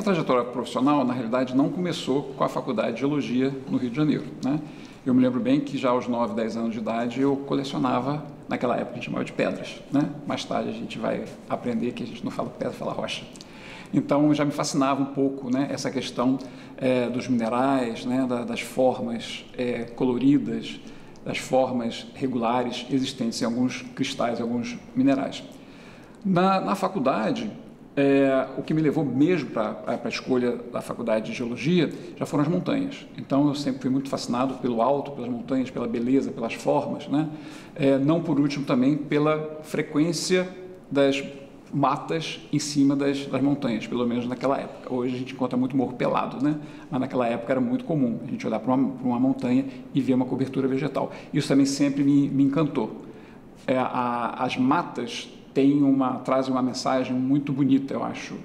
trajetória profissional, na realidade, não começou com a Faculdade de Geologia no Rio de Janeiro, né? Eu me lembro bem que já aos 9, 10 anos de idade eu colecionava, naquela época a gente chamava de pedras, né? Mais tarde a gente vai aprender que a gente não fala pedra, fala rocha. Então já me fascinava um pouco, né, essa questão dos minerais, né, das formas coloridas, das formas regulares existentes em alguns cristais, em alguns minerais. Na faculdade, o que me levou mesmo para a escolha da faculdade de Geologia já foram as montanhas. Então eu sempre fui muito fascinado pelo alto, pelas montanhas, pela beleza, pelas formas, né? Não por último também pela frequência das matas em cima das montanhas, pelo menos naquela época. Hoje a gente encontra muito morro pelado, né? Mas naquela época era muito comum a gente olhar para uma montanha e ver uma cobertura vegetal. Isso também sempre me encantou. As matas trazem uma mensagem muito bonita, eu acho,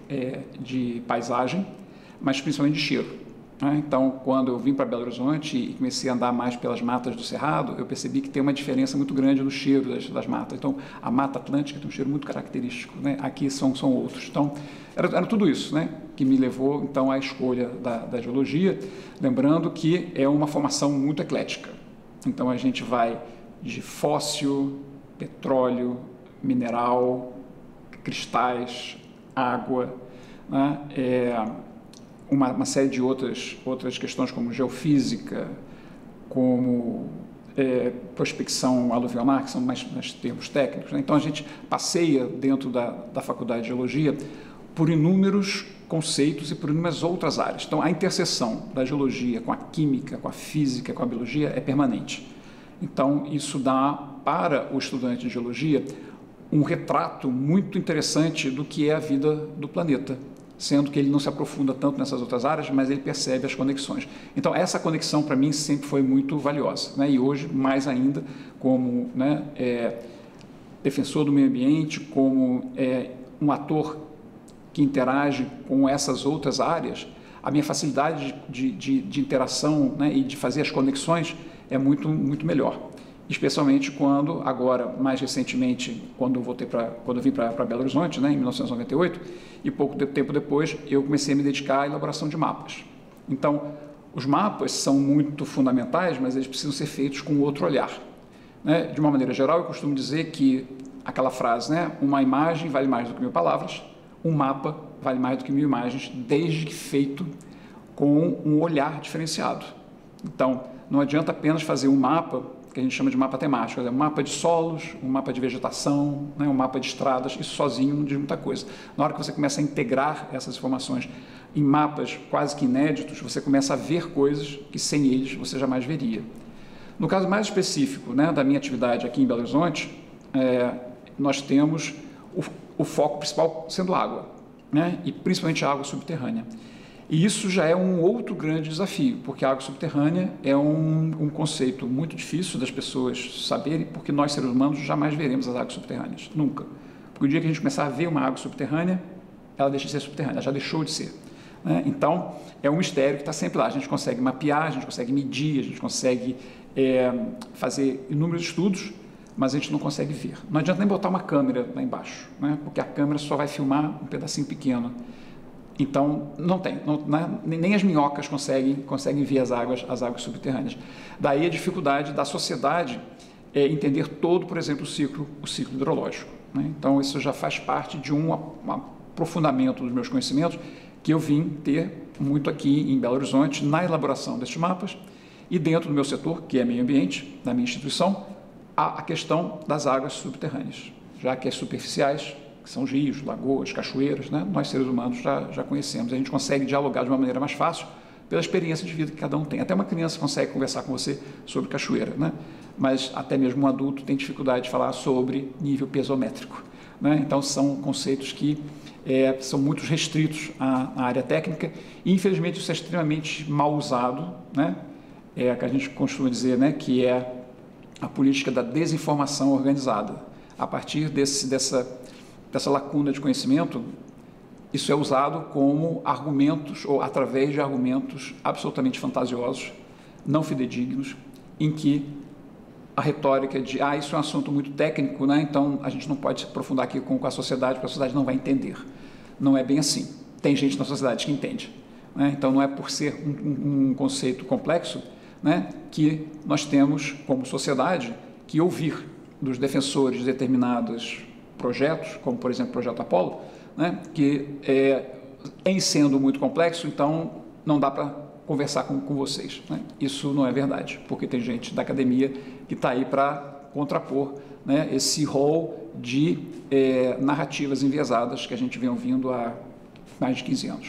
de paisagem, mas principalmente de cheiro, né? Então, quando eu vim para Belo Horizonte e comecei a andar mais pelas matas do Cerrado, eu percebi que tem uma diferença muito grande no cheiro das matas. Então, a Mata Atlântica tem um cheiro muito característico, né? Aqui são outros. Então, era tudo isso, né, que me levou então à escolha da geologia, lembrando que é uma formação muito eclética. Então, a gente vai de fóssil, petróleo, mineral, cristais, água, né? Uma série de outras questões como geofísica, como prospecção aluvional, que são mais termos técnicos, né? Então a gente passeia dentro da Faculdade de Geologia por inúmeros conceitos e por inúmeras outras áreas. Então a interseção da geologia com a química, com a física, com a biologia é permanente. Então isso dá para o estudante de geologia um retrato muito interessante do que é a vida do planeta, sendo que ele não se aprofunda tanto nessas outras áreas, mas ele percebe as conexões. Então, essa conexão, para mim, sempre foi muito valiosa, né? E hoje, mais ainda, como, né, defensor do meio ambiente, como um ator que interage com essas outras áreas, a minha facilidade de interação, né, e de fazer as conexões é muito, muito melhor. Especialmente quando, agora, mais recentemente, quando eu vim para Belo Horizonte, né, em 1998, e pouco tempo depois, eu comecei a me dedicar à elaboração de mapas. Então, os mapas são muito fundamentais, mas eles precisam ser feitos com outro olhar, né? De uma maneira geral, eu costumo dizer que aquela frase, né, uma imagem vale mais do que 1000 palavras, um mapa vale mais do que 1000 imagens, desde que feito com um olhar diferenciado. Então, não adianta apenas fazer um mapa que a gente chama de mapa temático, um mapa de solos, um mapa de vegetação, né, um mapa de estradas, isso sozinho não diz muita coisa. Na hora que você começa a integrar essas informações em mapas quase que inéditos, você começa a ver coisas que sem eles você jamais veria. No caso mais específico, né, da minha atividade aqui em Belo Horizonte, nós temos o foco principal sendo água, né, e principalmente a água subterrânea. E isso já é um outro grande desafio, porque a água subterrânea é um conceito muito difícil das pessoas saberem, porque nós, seres humanos, jamais veremos as águas subterrâneas, nunca. Porque o dia que a gente começar a ver uma água subterrânea, ela deixa de ser subterrânea, ela já deixou de ser, né? Então, é um mistério que está sempre lá. A gente consegue mapear, a gente consegue medir, a gente consegue fazer inúmeros estudos, mas a gente não consegue ver. Não adianta nem botar uma câmera lá embaixo, né? Porque a câmera só vai filmar um pedacinho pequeno. Então, nem as minhocas conseguem ver as águas subterrâneas. Daí a dificuldade da sociedade entender todo, por exemplo, o ciclo hidrológico, né? Então, isso já faz parte de um aprofundamento dos meus conhecimentos que eu vim ter muito aqui em Belo Horizonte, na elaboração destes mapas, e dentro do meu setor, que é meio ambiente, da minha instituição, a questão das águas subterrâneas, já que as superficiais, que são os rios, lagoas, cachoeiras, né, nós seres humanos já conhecemos. A gente consegue dialogar de uma maneira mais fácil pela experiência de vida que cada um tem. Até uma criança consegue conversar com você sobre cachoeira, né? Mas até mesmo um adulto tem dificuldade de falar sobre nível piezométrico, né? Então são conceitos que são muito restritos à área técnica e infelizmente isso é extremamente mal usado, né? Que a gente costuma dizer, né, que é a política da desinformação organizada. A partir dessa lacuna de conhecimento, isso é usado como argumentos ou através de argumentos absolutamente fantasiosos, não fidedignos, em que a retórica de isso é um assunto muito técnico, né? Então a gente não pode se aprofundar aqui com a sociedade, porque a sociedade não vai entender. Não é bem assim, tem gente na sociedade que entende, né? Então, não é por ser um conceito complexo, né, que nós temos, como sociedade, que ouvir dos defensores de determinados projetos, como, por exemplo, o Projeto Apollo, né, que, em sendo muito complexo, então, não dá para conversar com vocês, né? Isso não é verdade, porque tem gente da academia que está aí para contrapor, né, esse rol de narrativas enviesadas que a gente vem ouvindo há mais de 15 anos.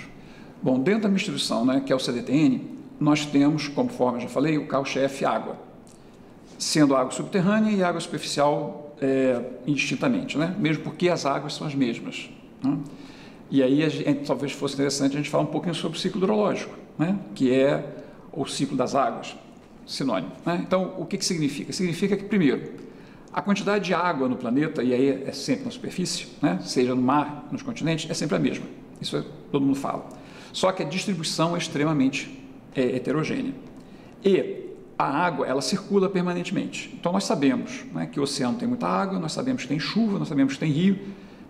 Bom, dentro da minha instituição, né, que é o CDTN, nós temos, conforme eu já falei, o carro-chefe água, sendo água subterrânea e água superficial indistintamente, né? Mesmo porque as águas são as mesmas, né? E aí talvez fosse interessante a gente falar um pouquinho sobre o ciclo hidrológico, né? Que é o ciclo das águas, sinônimo, né? Então, o que significa? Significa que, primeiro, a quantidade de água no planeta, e aí é sempre na superfície, né? Seja no mar, nos continentes, é sempre a mesma. Isso todo mundo fala. Só que a distribuição é extremamente heterogênea. E a água, ela circula permanentemente. Então, nós sabemos, né, que o oceano tem muita água, nós sabemos que tem chuva, nós sabemos que tem rio,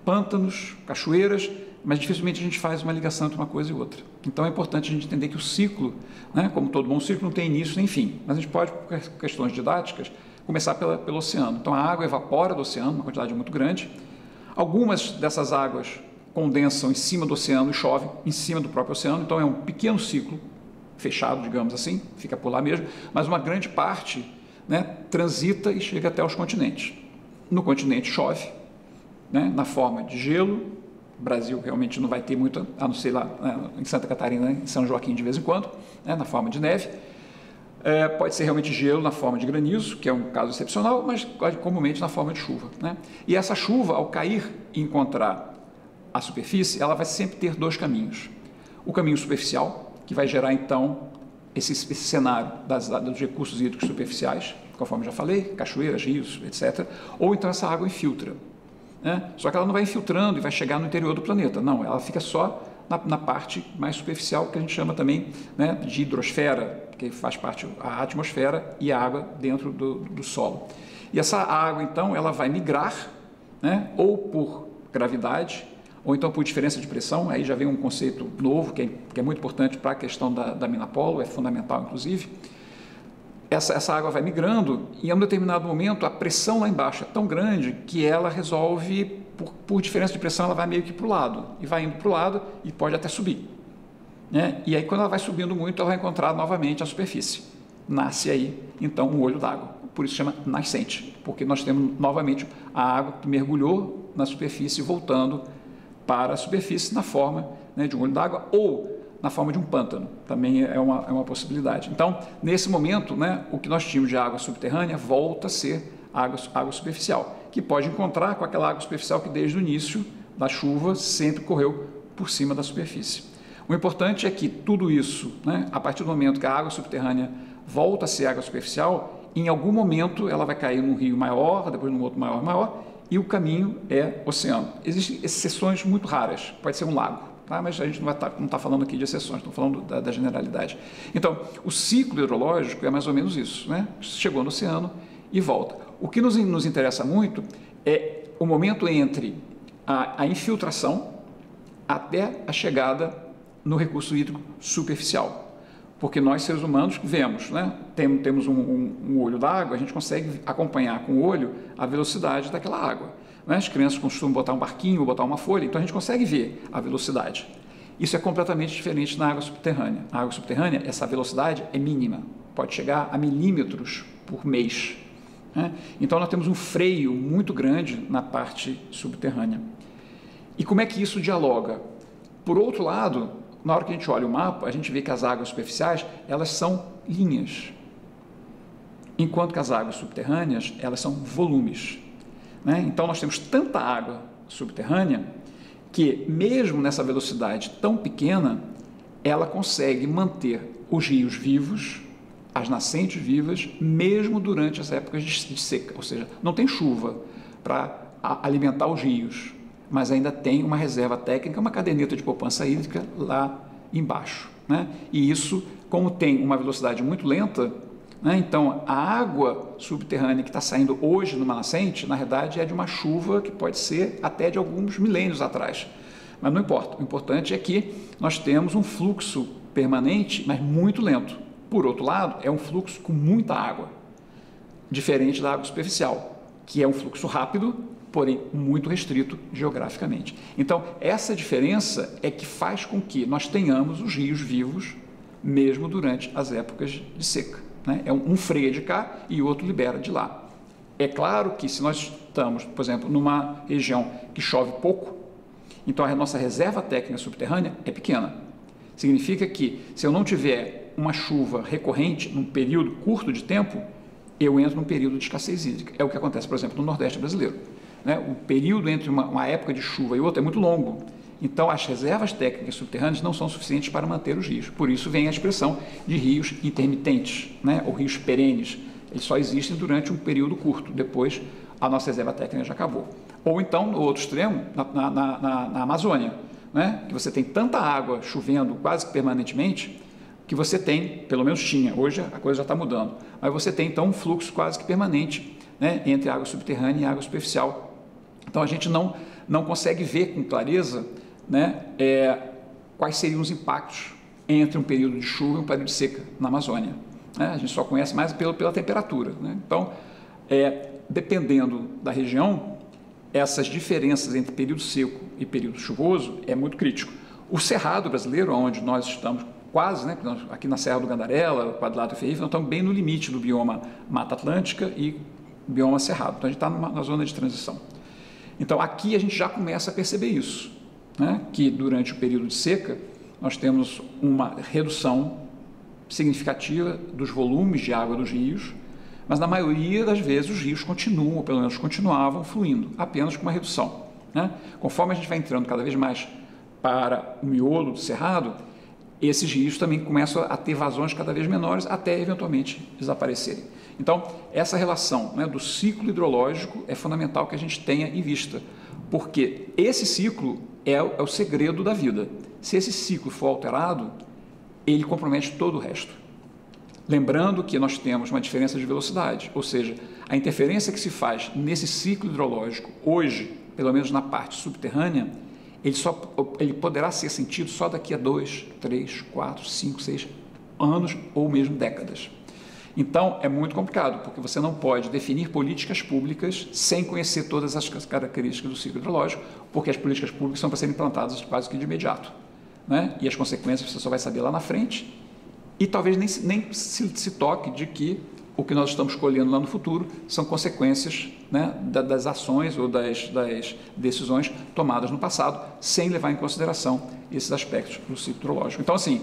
pântanos, cachoeiras, mas dificilmente a gente faz uma ligação entre uma coisa e outra. Então, é importante a gente entender que o ciclo, né, como todo bom ciclo, não tem início nem fim. Mas a gente pode, por questões didáticas, começar pelo oceano. Então, a água evapora do oceano, uma quantidade muito grande. Algumas dessas águas condensam em cima do oceano e chove em cima do próprio oceano. Então, é um pequeno ciclo fechado, digamos assim, fica por lá mesmo, mas uma grande parte, né, transita e chega até os continentes. No continente chove, né, na forma de gelo. O Brasil realmente não vai ter muito, a não ser lá, né, em Santa Catarina, em São Joaquim de vez em quando, né, na forma de neve. Pode ser realmente gelo na forma de granizo, que é um caso excepcional, mas comumente na forma de chuva, né? E essa chuva, ao cair e encontrar a superfície, ela vai sempre ter dois caminhos. O caminho superficial, que vai gerar, então, esse cenário dos recursos hídricos superficiais, conforme já falei, cachoeiras, rios, etc. Ou então essa água infiltra, né? Só que ela não vai infiltrando e vai chegar no interior do planeta, não, ela fica só na parte mais superficial, que a gente chama também, né, de hidrosfera, que faz parte da atmosfera e a água dentro do solo. E essa água, então, ela vai migrar, né, ou por gravidade, ou então por diferença de pressão. Aí já vem um conceito novo, que é muito importante para a questão da mina Apollo, é fundamental, inclusive. Essa água vai migrando e, em um determinado momento, a pressão lá embaixo é tão grande que ela resolve, por diferença de pressão, ela vai meio que para o lado, e vai indo para o lado e pode até subir, né? E aí, quando ela vai subindo muito, ela vai encontrar novamente a superfície. Nasce aí, então, um olho d'água. Por isso chama nascente, porque nós temos novamente a água que mergulhou na superfície, voltando para a superfície na forma, né, de um olho d'água ou na forma de um pântano, também é uma possibilidade. Então, nesse momento, né, o que nós tínhamos de água subterrânea volta a ser água superficial, que pode encontrar com aquela água superficial que desde o início da chuva sempre correu por cima da superfície. O importante é que tudo isso, né, a partir do momento que a água subterrânea volta a ser água superficial, em algum momento ela vai cair num rio maior, depois num outro maior, e o caminho é oceano. Existem exceções muito raras, pode ser um lago, tá? Mas a gente não está falando aqui de exceções, estamos falando da generalidade. Então, o ciclo hidrológico é mais ou menos isso, né? Chegou no oceano e volta. O que nos interessa muito é o momento entre a infiltração até a chegada no recurso hídrico superficial. Porque nós, seres humanos, vemos, né? Temos um olho d'água, a gente consegue acompanhar com o olho a velocidade daquela água, né? As crianças costumam botar um barquinho ou botar uma folha, então a gente consegue ver a velocidade. Isso é completamente diferente na água subterrânea. Na água subterrânea, essa velocidade é mínima, pode chegar a milímetros por mês, né? Então nós temos um freio muito grande na parte subterrânea. E como é que isso dialoga? Por outro lado, na hora que a gente olha o mapa, a gente vê que as águas superficiais, elas são linhas, enquanto que as águas subterrâneas, elas são volumes, né? Então, nós temos tanta água subterrânea que, mesmo nessa velocidade tão pequena, ela consegue manter os rios vivos, as nascentes vivas, mesmo durante as épocas de seca, ou seja, não tem chuva para alimentar os rios, mas ainda tem uma reserva técnica, uma caderneta de poupança hídrica lá embaixo, né? E isso, como tem uma velocidade muito lenta, né, então a água subterrânea que está saindo hoje numa nascente, na verdade, é de uma chuva que pode ser até de alguns milênios atrás, Mas não importa, o importante é que nós temos um fluxo permanente, mas muito lento. Por outro lado, é um fluxo com muita água, diferente da água superficial, que é um fluxo rápido, porém muito restrito geograficamente. Então, essa diferença é que faz com que nós tenhamos os rios vivos, mesmo durante as épocas de seca, né? Um freia de cá e o outro libera de lá. É claro que se nós estamos, por exemplo, numa região que chove pouco, então a nossa reserva técnica subterrânea é pequena. Significa que se eu não tiver uma chuva recorrente num período curto de tempo, eu entro num período de escassez hídrica. É o que acontece, por exemplo, no Nordeste brasileiro, né? O período entre uma época de chuva e outra é muito longo. Então, as reservas técnicas subterrâneas não são suficientes para manter os rios. Por isso vem a expressão de rios intermitentes, né? Ou rios perenes. Eles só existem durante um período curto, depois a nossa reserva técnica já acabou. Ou então, no outro extremo, na Amazônia, né? Que você tem tanta água chovendo quase que permanentemente, que você tem, pelo menos tinha, hoje a coisa já está mudando, mas você tem então um fluxo quase que permanente, né? Entre água subterrânea e água superficial. Então a gente não consegue ver com clareza, né? Quais seriam os impactos entre um período de chuva e um período de seca na Amazônia, né? A gente só conhece mais pela temperatura, né? Então, dependendo da região, essas diferenças entre período seco e período chuvoso é muito crítico. O Cerrado brasileiro, onde nós estamos quase, né, aqui na Serra do Gandarela, Quadrilátero Ferrífero, nós estamos bem no limite do bioma Mata Atlântica e bioma Cerrado. Então, a gente está na zona de transição. Então, aqui a gente já começa a perceber isso, né, que durante o período de seca, nós temos uma redução significativa dos volumes de água dos rios, mas na maioria das vezes os rios continuam, ou pelo menos continuavam, fluindo, apenas com uma redução, né? Conforme a gente vai entrando cada vez mais para o miolo do cerrado, esses rios também começam a ter vazões cada vez menores, até eventualmente desaparecerem. Então, essa relação, né, do ciclo hidrológico é fundamental que a gente tenha em vista, porque esse ciclo é o segredo da vida. Se esse ciclo for alterado, ele compromete todo o resto. Lembrando que nós temos uma diferença de velocidade, ou seja, a interferência que se faz nesse ciclo hidrológico hoje, pelo menos na parte subterrânea, ele poderá ser sentido só daqui a 2, 3, 4, 5, 6 anos ou mesmo décadas. Então, é muito complicado, porque você não pode definir políticas públicas sem conhecer todas as características do ciclo hidrológico, porque as políticas públicas são para serem implantadas quase que de imediato, né? E as consequências você só vai saber lá na frente, e talvez nem se toque de que o que nós estamos colhendo lá no futuro são consequências, né, das ações ou das decisões tomadas no passado, sem levar em consideração esses aspectos do ciclo hidrológico. Então, assim,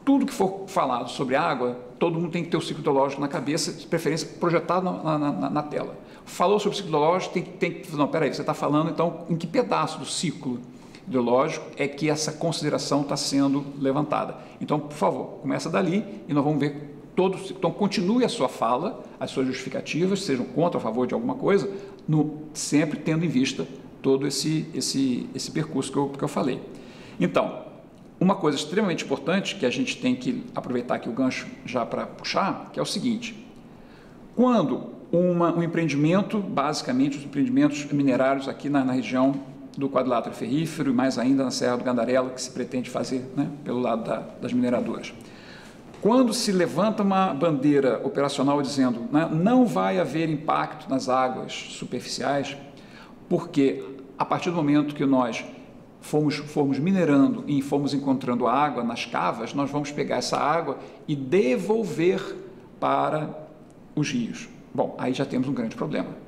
tudo que for falado sobre água, todo mundo tem que ter o ciclo hidrológico na cabeça, de preferência projetado na tela. Falou sobre o ciclo hidrológico, tem que... Não, peraí, você está falando, então, em que pedaço do ciclo hidrológico é que essa consideração está sendo levantada? Então, por favor, começa dali e nós vamos ver todos. Então, continue a sua fala, as suas justificativas, sejam contra ou a favor de alguma coisa, sempre tendo em vista todo esse percurso que eu falei. Então, uma coisa extremamente importante que a gente tem que aproveitar aqui o gancho já para puxar, que é o seguinte: quando um empreendimento, basicamente os empreendimentos minerários aqui na região do Quadrilátero Ferrífero e mais ainda na Serra do Gandarela, que se pretende fazer, né, pelo lado das mineradoras. Quando se levanta uma bandeira operacional dizendo, né, não vai haver impacto nas águas superficiais, porque a partir do momento que nós formos minerando e fomos encontrando água nas cavas, nós vamos pegar essa água e devolver para os rios. Bom, aí já temos um grande problema.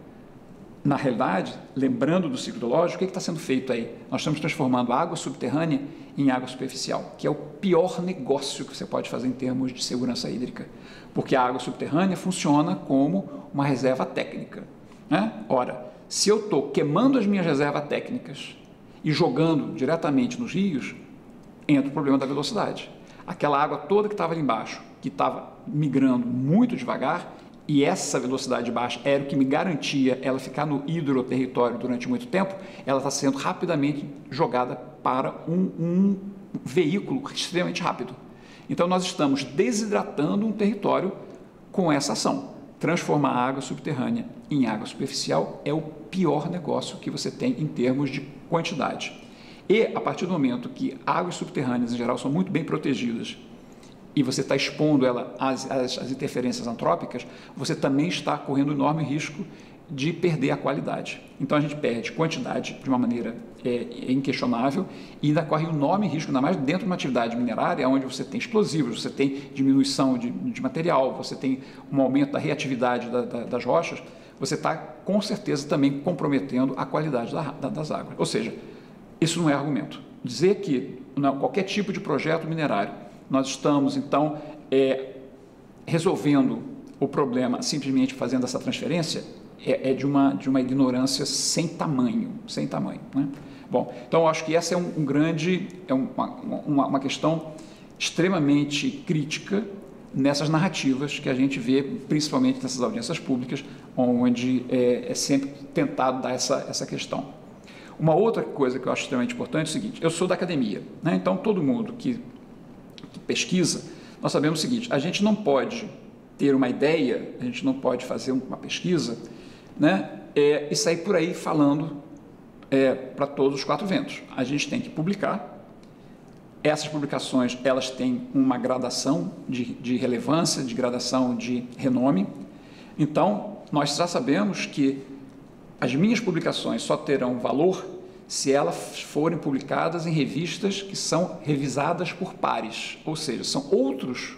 Na realidade, lembrando do ciclo hidrológico, o que está sendo feito aí? Nós estamos transformando a água subterrânea em água superficial, que é o pior negócio que você pode fazer em termos de segurança hídrica, porque a água subterrânea funciona como uma reserva técnica, né? Ora, se eu estou queimando as minhas reservas técnicas e jogando diretamente nos rios, entra o problema da velocidade. Aquela água toda que estava ali embaixo, que estava migrando muito devagar, e essa velocidade baixa era o que me garantia ela ficar no hidroterritório durante muito tempo, ela está sendo rapidamente jogada para um veículo extremamente rápido. Então, nós estamos desidratando um território com essa ação. Transformar a água subterrânea em água superficial é o pior negócio que você tem em termos de quantidade. E a partir do momento que águas subterrâneas, em geral, são muito bem protegidas e você está expondo ela às interferências antrópicas, você também está correndo um enorme risco de perder a qualidade. Então a gente perde quantidade de uma maneira inquestionável e ainda corre um enorme risco, ainda mais dentro de uma atividade minerária, onde você tem explosivos, você tem diminuição de material, você tem um aumento da reatividade das rochas, você está com certeza também comprometendo a qualidade das águas. Ou seja, isso não é argumento. Dizer que qualquer tipo de projeto minerário nós estamos, então, resolvendo o problema simplesmente fazendo essa transferência é de uma ignorância sem tamanho, né? Bom, então eu acho que essa é uma questão extremamente crítica nessas narrativas que a gente vê, principalmente nessas audiências públicas, onde é sempre tentado dar essa questão. Uma outra coisa que eu acho extremamente importante é o seguinte: eu sou da academia, né? Então todo mundo que pesquisa, nós sabemos o seguinte: a gente não pode ter uma ideia, a gente não pode fazer uma pesquisa, né, e sair por aí falando para todos os quatro ventos. A gente tem que publicar. Essas publicações, elas têm uma gradação de relevância, de gradação de renome. Então, nós já sabemos que as minhas publicações só terão valor se elas forem publicadas em revistas que são revisadas por pares, ou seja, são outros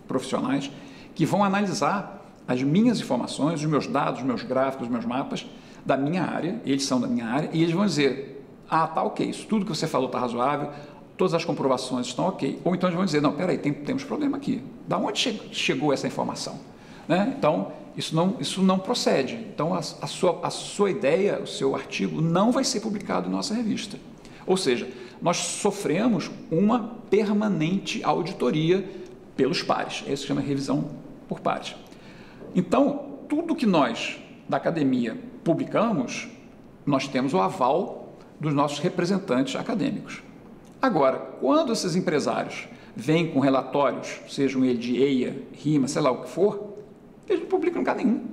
profissionais que vão analisar as minhas informações, os meus dados, os meus gráficos, os meus mapas da minha área, eles são da minha área, e eles vão dizer: ah, tá ok, isso tudo que você falou está razoável, todas as comprovações estão ok. Ou então eles vão dizer: não, peraí, temos problema aqui. Da onde chegou essa informação? Né? Então, isso não procede. Então, a sua ideia, o seu artigo não vai ser publicado em nossa revista. Ou seja, nós sofremos uma permanente auditoria pelos pares. Isso se chama revisão por pares. Então, tudo que nós, da academia, publicamos, nós temos o aval dos nossos representantes acadêmicos. Agora, quando esses empresários vêm com relatórios, sejam eles de EIA, RIMA, sei lá o que for, eles não publicam em lugar nenhum.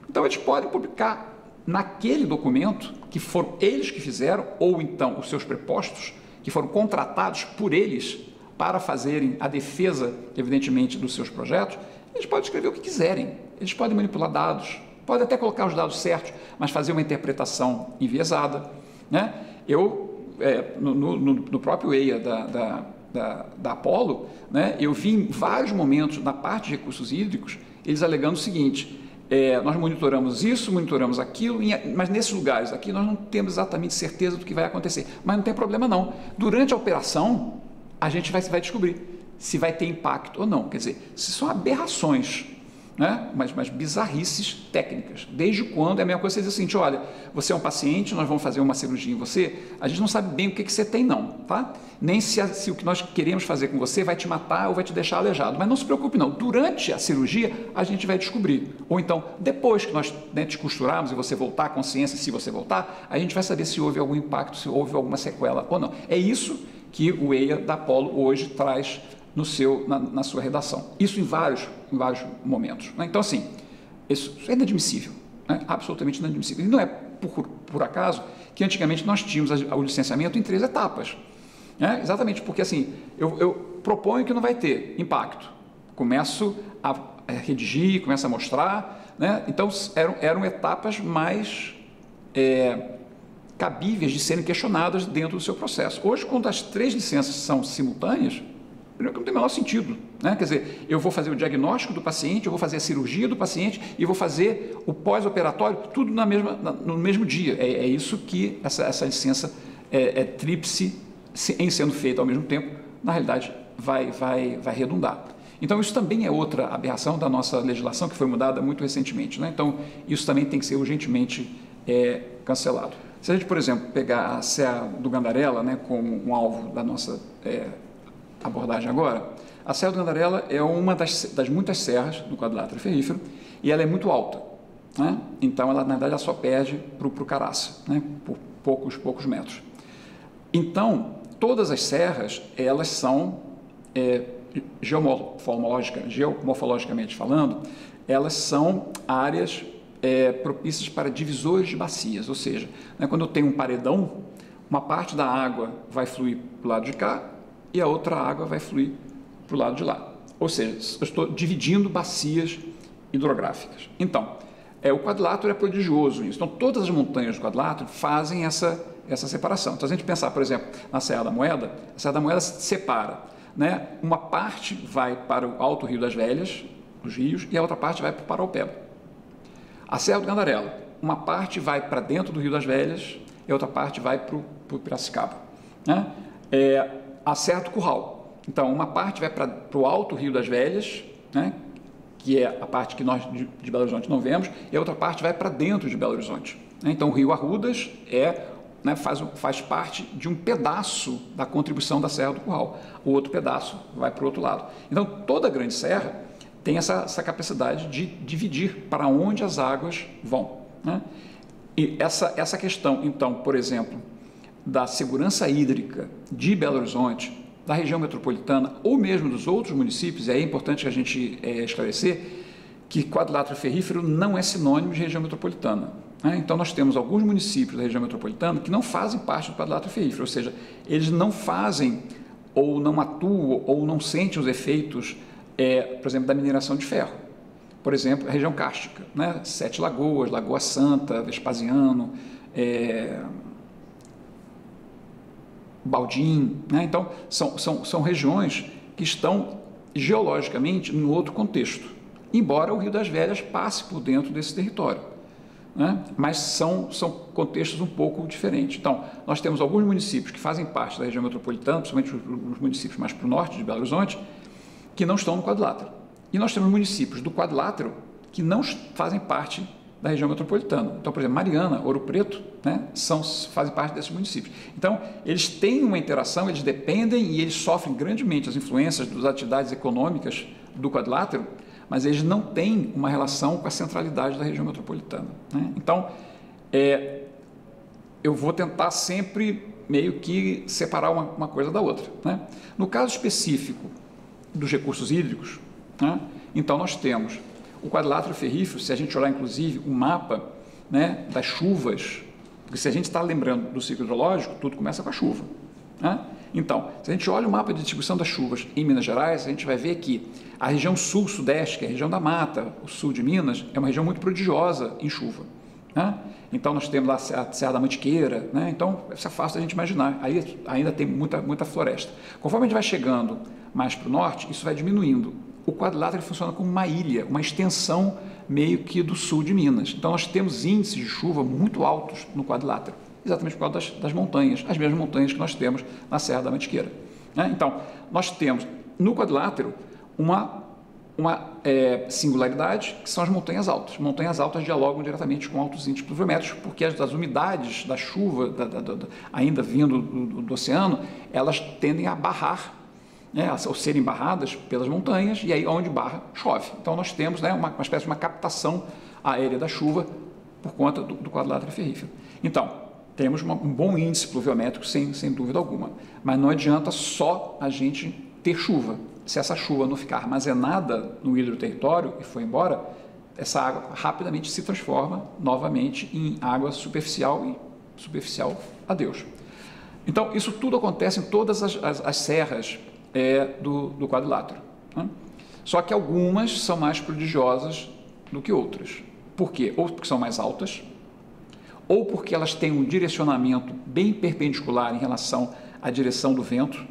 Então, eles podem publicar naquele documento que foram eles que fizeram, ou então os seus prepostos, que foram contratados por eles para fazerem a defesa, evidentemente, dos seus projetos. Eles podem escrever o que quiserem, eles podem manipular dados, podem até colocar os dados certos, mas fazer uma interpretação enviesada, né? No próprio EIA da Apollo, né, eu vi em vários momentos, na parte de recursos hídricos, eles alegando o seguinte: nós monitoramos isso, monitoramos aquilo, mas nesses lugares aqui nós não temos exatamente certeza do que vai acontecer. Mas não tem problema não. Durante a operação, a gente vai descobrir se vai ter impacto ou não. Quer dizer, se são aberrações, né, mas bizarrices técnicas. Desde quando é a mesma coisa você dizer o seguinte: olha, você é um paciente, nós vamos fazer uma cirurgia em você, a gente não sabe bem o que você tem não, tá? Nem se o que nós queremos fazer com você vai te matar ou vai te deixar aleijado. Mas não se preocupe não, durante a cirurgia a gente vai descobrir. Ou então, depois que nós te costurarmos e você voltar à consciência, se você voltar, a gente vai saber se houve algum impacto, se houve alguma sequela ou não. É isso que o EIA da Apollo hoje traz na sua redação. Isso em vários momentos, né? Então, assim, isso é inadmissível, né? Absolutamente inadmissível. E não é por acaso que antigamente nós tínhamos o licenciamento em 3 etapas, né? Exatamente porque, assim, eu proponho que não vai ter impacto, começo a redigir, começo a mostrar, né? Então, eram etapas mais cabíveis de serem questionadas dentro do seu processo. Hoje, quando as 3 licenças são simultâneas, não tem o menor sentido, né? Quer dizer, eu vou fazer o diagnóstico do paciente, eu vou fazer a cirurgia do paciente e vou fazer o pós-operatório, tudo no mesmo dia. É isso que essa licença tríplice, em sendo feita ao mesmo tempo, na realidade vai redundar. Então, isso também é outra aberração da nossa legislação, que foi mudada muito recentemente, né? Então, isso também tem que ser urgentemente cancelado. Se a gente, por exemplo, pegar a Serra do Gandarela, né, como um alvo da nossa abordagem agora, a Serra do Gandarela é uma das muitas serras do quadrilátero ferrífero e ela é muito alta, né? Então, ela, na verdade, ela só perde para o Caraça, né, por poucos metros. Então, todas as serras, elas são, geomorfologicamente falando, elas são áreas propícias para divisores de bacias, ou seja, né, quando eu tenho um paredão, uma parte da água vai fluir para o lado de cá e a outra água vai fluir para o lado de lá. Ou seja, eu estou dividindo bacias hidrográficas. Então, o quadrilátero é prodigioso nisso. Então, todas as montanhas do quadrilátero fazem essa separação. Então, se a gente pensar, por exemplo, na Serra da Moeda, a Serra da Moeda se separa, né? Uma parte vai para o Alto Rio das Velhas, os rios, e a outra parte vai para o Paraopeba. A Serra do Gandarela, uma parte vai para dentro do Rio das Velhas e a outra parte vai para o Piracicaba, né? A Serra do Curral, então, uma parte vai para o Alto Rio das Velhas, né? Que é a parte que nós de Belo Horizonte não vemos, e a outra parte vai para dentro de Belo Horizonte, né? Então, o Rio Arrudas né, faz parte de um pedaço da contribuição da Serra do Curral. O outro pedaço vai para o outro lado. Então, toda a Grande Serra tem essa capacidade de dividir para onde as águas vão, né? E essa questão, então, por exemplo, da segurança hídrica de Belo Horizonte, da região metropolitana ou mesmo dos outros municípios, e aí é importante que a gente esclarecer que quadrilátero ferrífero não é sinônimo de região metropolitana, né? Então, nós temos alguns municípios da região metropolitana que não fazem parte do quadrilátero ferrífero, ou seja, eles não fazem ou não atuam ou não sentem os efeitos, por exemplo, da mineração de ferro. Por exemplo, a região cárstica, né? Sete Lagoas, Lagoa Santa, Vespasiano, Baldim, né? Então, são regiões que estão geologicamente em outro contexto, embora o Rio das Velhas passe por dentro desse território, né? Mas são contextos um pouco diferentes. Então, nós temos alguns municípios que fazem parte da região metropolitana, principalmente os municípios mais para o norte de Belo Horizonte, que não estão no quadrilátero. E nós temos municípios do quadrilátero que não fazem parte da região metropolitana. Então, por exemplo, Mariana, Ouro Preto, né, fazem parte desses municípios. Então, eles têm uma interação, eles dependem e eles sofrem grandemente as influências das atividades econômicas do quadrilátero, mas eles não têm uma relação com a centralidade da região metropolitana, né? Então, eu vou tentar sempre meio que separar uma coisa da outra, né? No caso específico dos recursos hídricos, né, então nós temos o quadrilátero ferrífero, se a gente olhar inclusive o mapa, né, das chuvas, porque se a gente está lembrando do ciclo hidrológico, tudo começa com a chuva, né? Então, se a gente olha o mapa de distribuição das chuvas em Minas Gerais, a gente vai ver que a região sul-sudeste, que é a região da mata, o sul de Minas, é uma região muito prodigiosa em chuva, né? Então, nós temos lá a Serra da Mantiqueira, né? Então, isso é fácil da gente imaginar. Aí ainda tem muita floresta. Conforme a gente vai chegando mais para o norte, isso vai diminuindo. O quadrilátero funciona como uma ilha, uma extensão meio que do sul de Minas. Então, nós temos índices de chuva muito altos no quadrilátero, exatamente por causa das montanhas, as mesmas montanhas que nós temos na Serra da Mantiqueira, né? Então, nós temos no quadrilátero uma singularidade, que são as montanhas altas. Montanhas altas dialogam diretamente com altos índices pluviométricos, porque as umidades da chuva, ainda vindo do oceano, elas tendem a barrar, né, ao serem barradas pelas montanhas, e aí onde barra, chove. Então, nós temos, né, uma espécie de uma captação aérea da chuva por conta do quadrilátero ferrífero. Então, temos um bom índice pluviométrico, sem dúvida alguma, mas não adianta só a gente ter chuva. Se essa chuva não ficar armazenada no hidroterritório e for embora, essa água rapidamente se transforma novamente em água superficial e superficial adeus. Então, isso tudo acontece em todas as serras do quadrilátero, né? Só que algumas são mais prodigiosas do que outras. Por quê? Ou porque são mais altas, ou porque elas têm um direcionamento bem perpendicular em relação à direção do vento,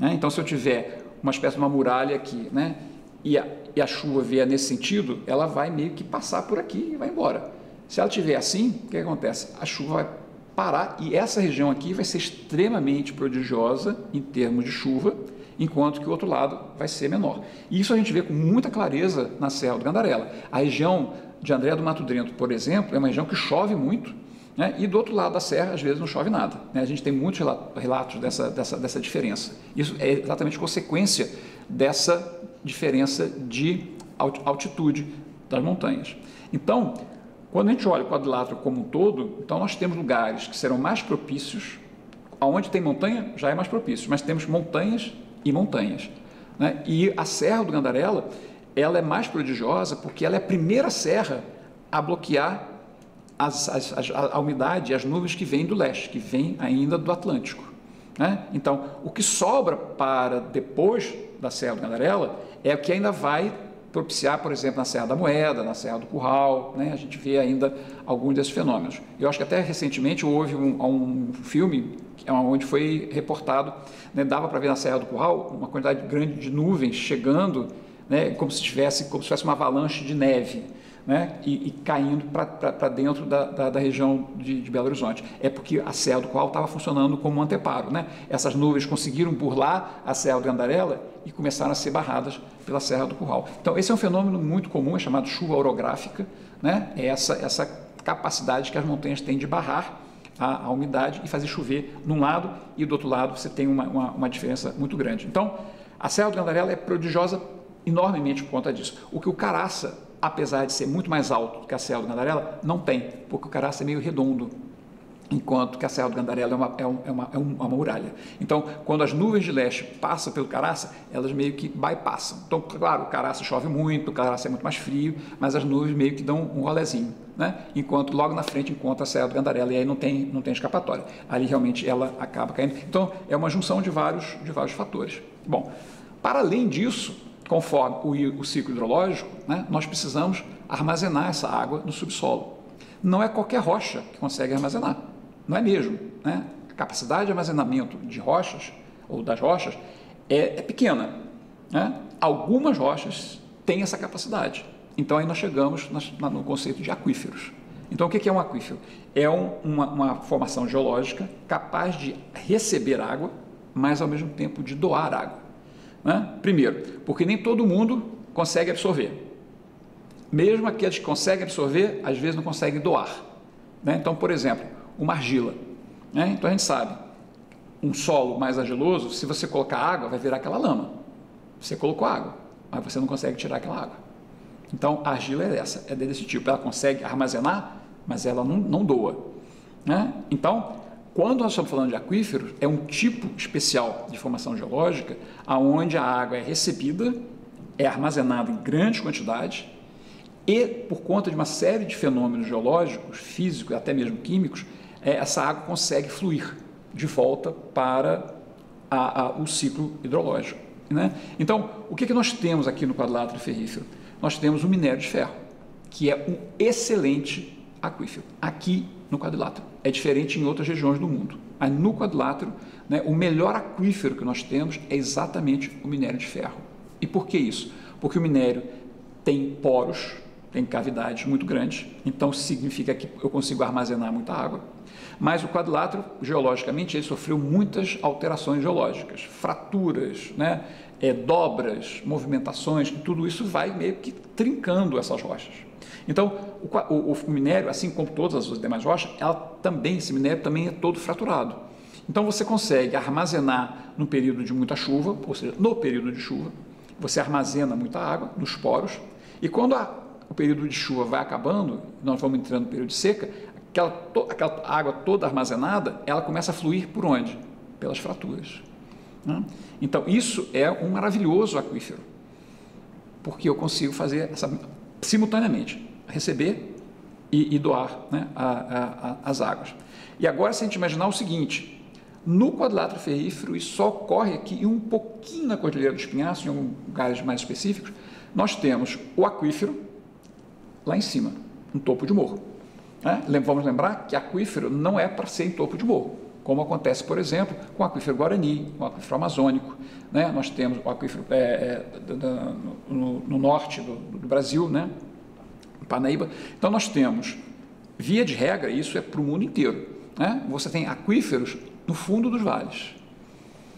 né? Então, se eu tiver uma espécie de uma muralha aqui, né, e a chuva vier nesse sentido, ela vai meio que passar por aqui e vai embora. Se ela estiver assim, o que acontece? A chuva vai parar e essa região aqui vai ser extremamente prodigiosa em termos de chuva, enquanto que o outro lado vai ser menor. E isso a gente vê com muita clareza na Serra do Gandarela. A região de André do Mato Dentro, por exemplo, é uma região que chove muito, né? E do outro lado da serra, às vezes, não chove nada, né? A gente tem muitos relatos dessa diferença. Isso é exatamente consequência dessa diferença de altitude das montanhas. Então, quando a gente olha o quadrilátero como um todo, então nós temos lugares que serão mais propícios, aonde tem montanha já é mais propício, mas temos montanhas e montanhas, né? E a Serra do Gandarela, ela é mais prodigiosa porque ela é a primeira serra a bloquear a umidade e as nuvens que vêm do leste, que vêm ainda do Atlântico, né? Então, o que sobra para depois da Serra do Candarela é o que ainda vai propiciar, por exemplo, na Serra da Moeda, na Serra do Curral, né? A gente vê ainda alguns desses fenômenos. Eu acho que até recentemente houve um filme onde foi reportado, né? Dava para ver na Serra do Curral uma quantidade grande de nuvens chegando, né? Como se tivesse uma avalanche de neve, né? E caindo para dentro da região de Belo Horizonte. É porque a Serra do Curral estava funcionando como um anteparo, né? Essas nuvens conseguiram burlar a Serra do Candarela e começaram a ser barradas pela Serra do Curral. Então, esse é um fenômeno muito comum, é chamado chuva orográfica, né? É essa capacidade que as montanhas têm de barrar a umidade e fazer chover num lado, e do outro lado você tem uma diferença muito grande. Então, a Serra do Candarela é prodigiosa enormemente por conta disso. O que o Caraça, apesar de ser muito mais alto do que a Serra do Candarela, não tem, porque o Caraça é meio redondo, enquanto que a Serra do Candarela é uma muralha. Então, quando as nuvens de leste passam pelo Caraça, elas meio que bypassam. Então, claro, o Caraça chove muito, o Caraça é muito mais frio, mas as nuvens meio que dão um rolezinho, né? Enquanto logo na frente encontra a Serra do Candarela, e aí não tem escapatória. Ali realmente ela acaba caindo. Então, é uma junção de vários fatores. Bom, para além disso, conforme o ciclo hidrológico, né, nós precisamos armazenar essa água no subsolo. Não é qualquer rocha que consegue armazenar, não é mesmo, né? A capacidade de armazenamento de rochas, ou das rochas, é pequena, né? Algumas rochas têm essa capacidade. Então, aí nós chegamos no conceito de aquíferos. Então, o que é um aquífero? É uma formação geológica capaz de receber água, mas ao mesmo tempo de doar água. Né? Primeiro, porque nem todo mundo consegue absorver. Mesmo aqueles que conseguem absorver, às vezes não conseguem doar, né? Então, por exemplo, uma argila, né? Então a gente sabe, um solo mais argiloso, se você colocar água, vai virar aquela lama. Você colocou água, mas você não consegue tirar aquela água. Então, a argila é desse tipo. Ela consegue armazenar, mas ela não doa, né? Então, quando nós estamos falando de aquíferos, é um tipo especial de formação geológica, onde a água é recebida, é armazenada em grandes quantidades, e por conta de uma série de fenômenos geológicos, físicos e até mesmo químicos, essa água consegue fluir de volta para o ciclo hidrológico, né? Então, o que nós temos aqui no quadrilátero ferrífero? Nós temos o minério de ferro, que é um excelente aquífero, aqui no quadrilátero. É diferente em outras regiões do mundo. Aí no quadrilátero, né, o melhor aquífero que nós temos é exatamente o minério de ferro. E por que isso? Porque o minério tem poros, tem cavidades muito grandes, então significa que eu consigo armazenar muita água. Mas o quadrilátero, geologicamente, ele sofreu muitas alterações geológicas, fraturas, né, dobras, movimentações, tudo isso vai meio que trincando essas rochas. Então, o minério, assim como todas as demais rochas, esse minério também é todo fraturado. Então, você consegue armazenar no período de muita chuva, ou seja, no período de chuva, você armazena muita água nos poros, e quando o período de chuva vai acabando, nós vamos entrando no período de seca, aquela água toda armazenada, ela começa a fluir por onde? Pelas fraturas, né? Então, isso é um maravilhoso aquífero, porque eu consigo fazer simultaneamente, receber e doar, né, as águas. E agora, se a gente imaginar o seguinte, no quadrilátero ferrífero, isso só ocorre aqui e um pouquinho na Cordilheira do Espinhaço, em alguns lugares mais específicos, nós temos o aquífero lá em cima, no topo de morro, né? Vamos lembrar que aquífero não é para ser em topo de morro, como acontece, por exemplo, com o aquífero Guarani, com o aquífero amazônico, né? Nós temos o aquífero no norte do Brasil, né? Parnaíba. Então, nós temos, via de regra, isso é para o mundo inteiro, né? Você tem aquíferos no fundo dos vales,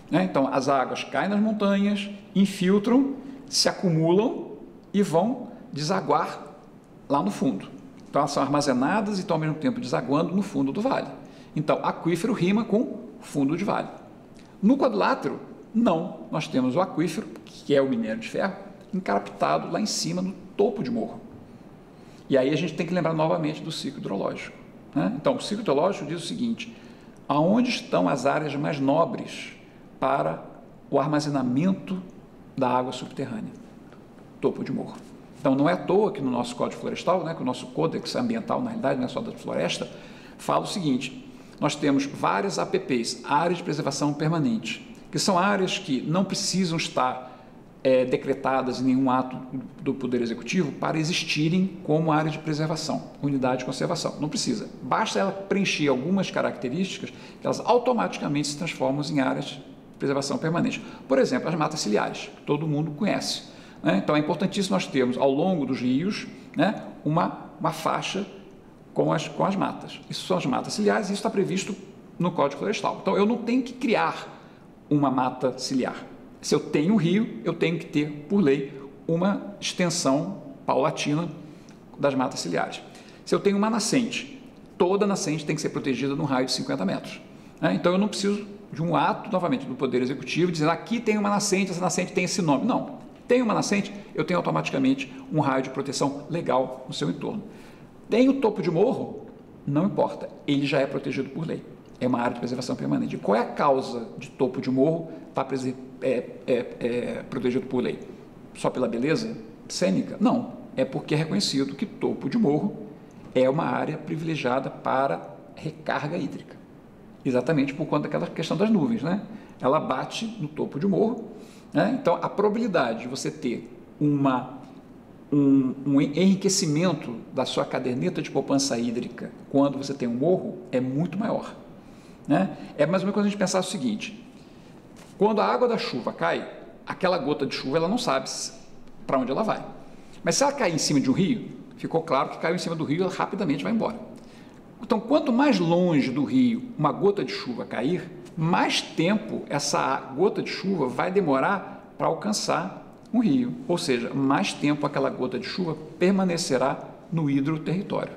né? Então, as águas caem nas montanhas, infiltram, se acumulam e vão desaguar lá no fundo. Então, elas são armazenadas e estão, ao mesmo tempo, desaguando no fundo do vale. Então, aquífero rima com fundo de vale. No quadrilátero, não. Nós temos o aquífero, que é o minério de ferro, encaptado lá em cima, no topo de morro. E aí a gente tem que lembrar novamente do ciclo hidrológico, né? Então, o ciclo hidrológico diz o seguinte: aonde estão as áreas mais nobres para o armazenamento da água subterrânea? Topo de morro. Então, não é à toa que no nosso Código Florestal, né, que o nosso Códex Ambiental, na realidade, não é só da floresta, fala o seguinte: nós temos várias APPs, áreas de preservação permanente, que são áreas que não precisam estar decretadas em nenhum ato do Poder Executivo para existirem como área de preservação, unidade de conservação. Não precisa. Basta ela preencher algumas características que elas automaticamente se transformam em áreas de preservação permanente. Por exemplo, as matas ciliares, que todo mundo conhece, né? Então, é importantíssimo nós termos, ao longo dos rios, né, uma faixa com as matas. Isso são as matas ciliares e isso está previsto no Código Florestal. Então, eu não tenho que criar uma mata ciliar. Se eu tenho um rio, eu tenho que ter, por lei, uma extensão paulatina das matas ciliares. Se eu tenho uma nascente, toda nascente tem que ser protegida num raio de 50 metros. Né? Então, eu não preciso de um ato, novamente, do Poder Executivo, dizendo aqui tem uma nascente, essa nascente tem esse nome. Não. Tem uma nascente, eu tenho automaticamente um raio de proteção legal no seu entorno. Tem o topo de morro? Não importa, ele já é protegido por lei. É uma área de preservação permanente. Qual é a causa de topo de morro estar protegido por lei? Só pela beleza cênica? Não. É porque é reconhecido que topo de morro é uma área privilegiada para recarga hídrica. Exatamente por conta daquela questão das nuvens, né? Ela bate no topo de morro, né? Então, a probabilidade de você ter um enriquecimento da sua caderneta de poupança hídrica quando você tem um morro é muito maior. Né? É mais ou menos quando a gente pensar o seguinte: quando a água da chuva cai, aquela gota de chuva ela não sabe para onde ela vai. Mas se ela cair em cima de um rio, ficou claro que caiu em cima do rio, ela rapidamente vai embora. Então, quanto mais longe do rio uma gota de chuva cair, mais tempo essa gota de chuva vai demorar para alcançar um rio. Ou seja, mais tempo aquela gota de chuva permanecerá no hidroterritório.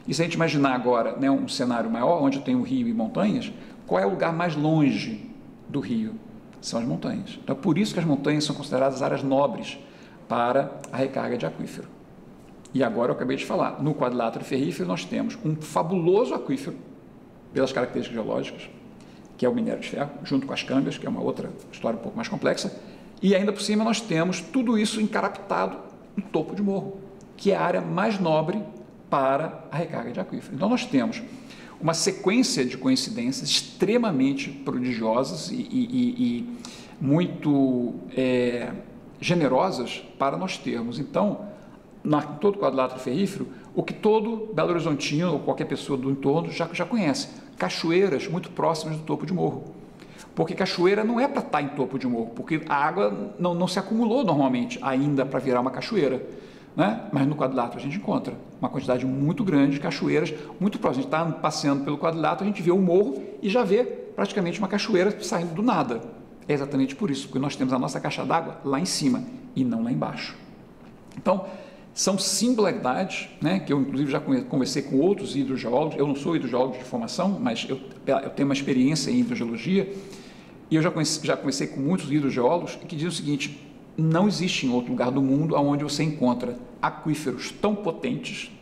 E se a gente imaginar agora, né, um cenário maior, onde tem um rio e montanhas, qual é o lugar mais longe do rio? São as montanhas. Então, é por isso que as montanhas são consideradas áreas nobres para a recarga de aquífero. E agora eu acabei de falar, no quadrilátero ferrífero nós temos um fabuloso aquífero, pelas características geológicas, que é o minério de ferro, junto com as câmbias, que é uma outra história um pouco mais complexa, e ainda por cima nós temos tudo isso encarapitado no topo de morro, que é a área mais nobre para a recarga de aquífero. Então, nós temos uma sequência de coincidências extremamente prodigiosas e muito generosas para nós termos. Então, em todo o quadrilátero ferrífero, o que todo Belo Horizontino ou qualquer pessoa do entorno já conhece: cachoeiras muito próximas do topo de morro. Porque cachoeira não é para estar em topo de morro, porque a água não se acumulou normalmente ainda para virar uma cachoeira. Né? Mas no quadrilátero a gente encontra uma quantidade muito grande de cachoeiras muito próximas. A gente está passeando pelo quadrilátero, a gente vê um morro e já vê praticamente uma cachoeira saindo do nada. É exatamente por isso, porque nós temos a nossa caixa d'água lá em cima e não lá embaixo. Então, são singularidades, né, que eu inclusive já conversei com outros hidrogeólogos. Eu não sou hidrogeólogo de formação, mas eu tenho uma experiência em hidrogeologia e eu já conversei com muitos hidrogeólogos que dizem o seguinte: não existe em outro lugar do mundo onde você encontra aquíferos tão potentes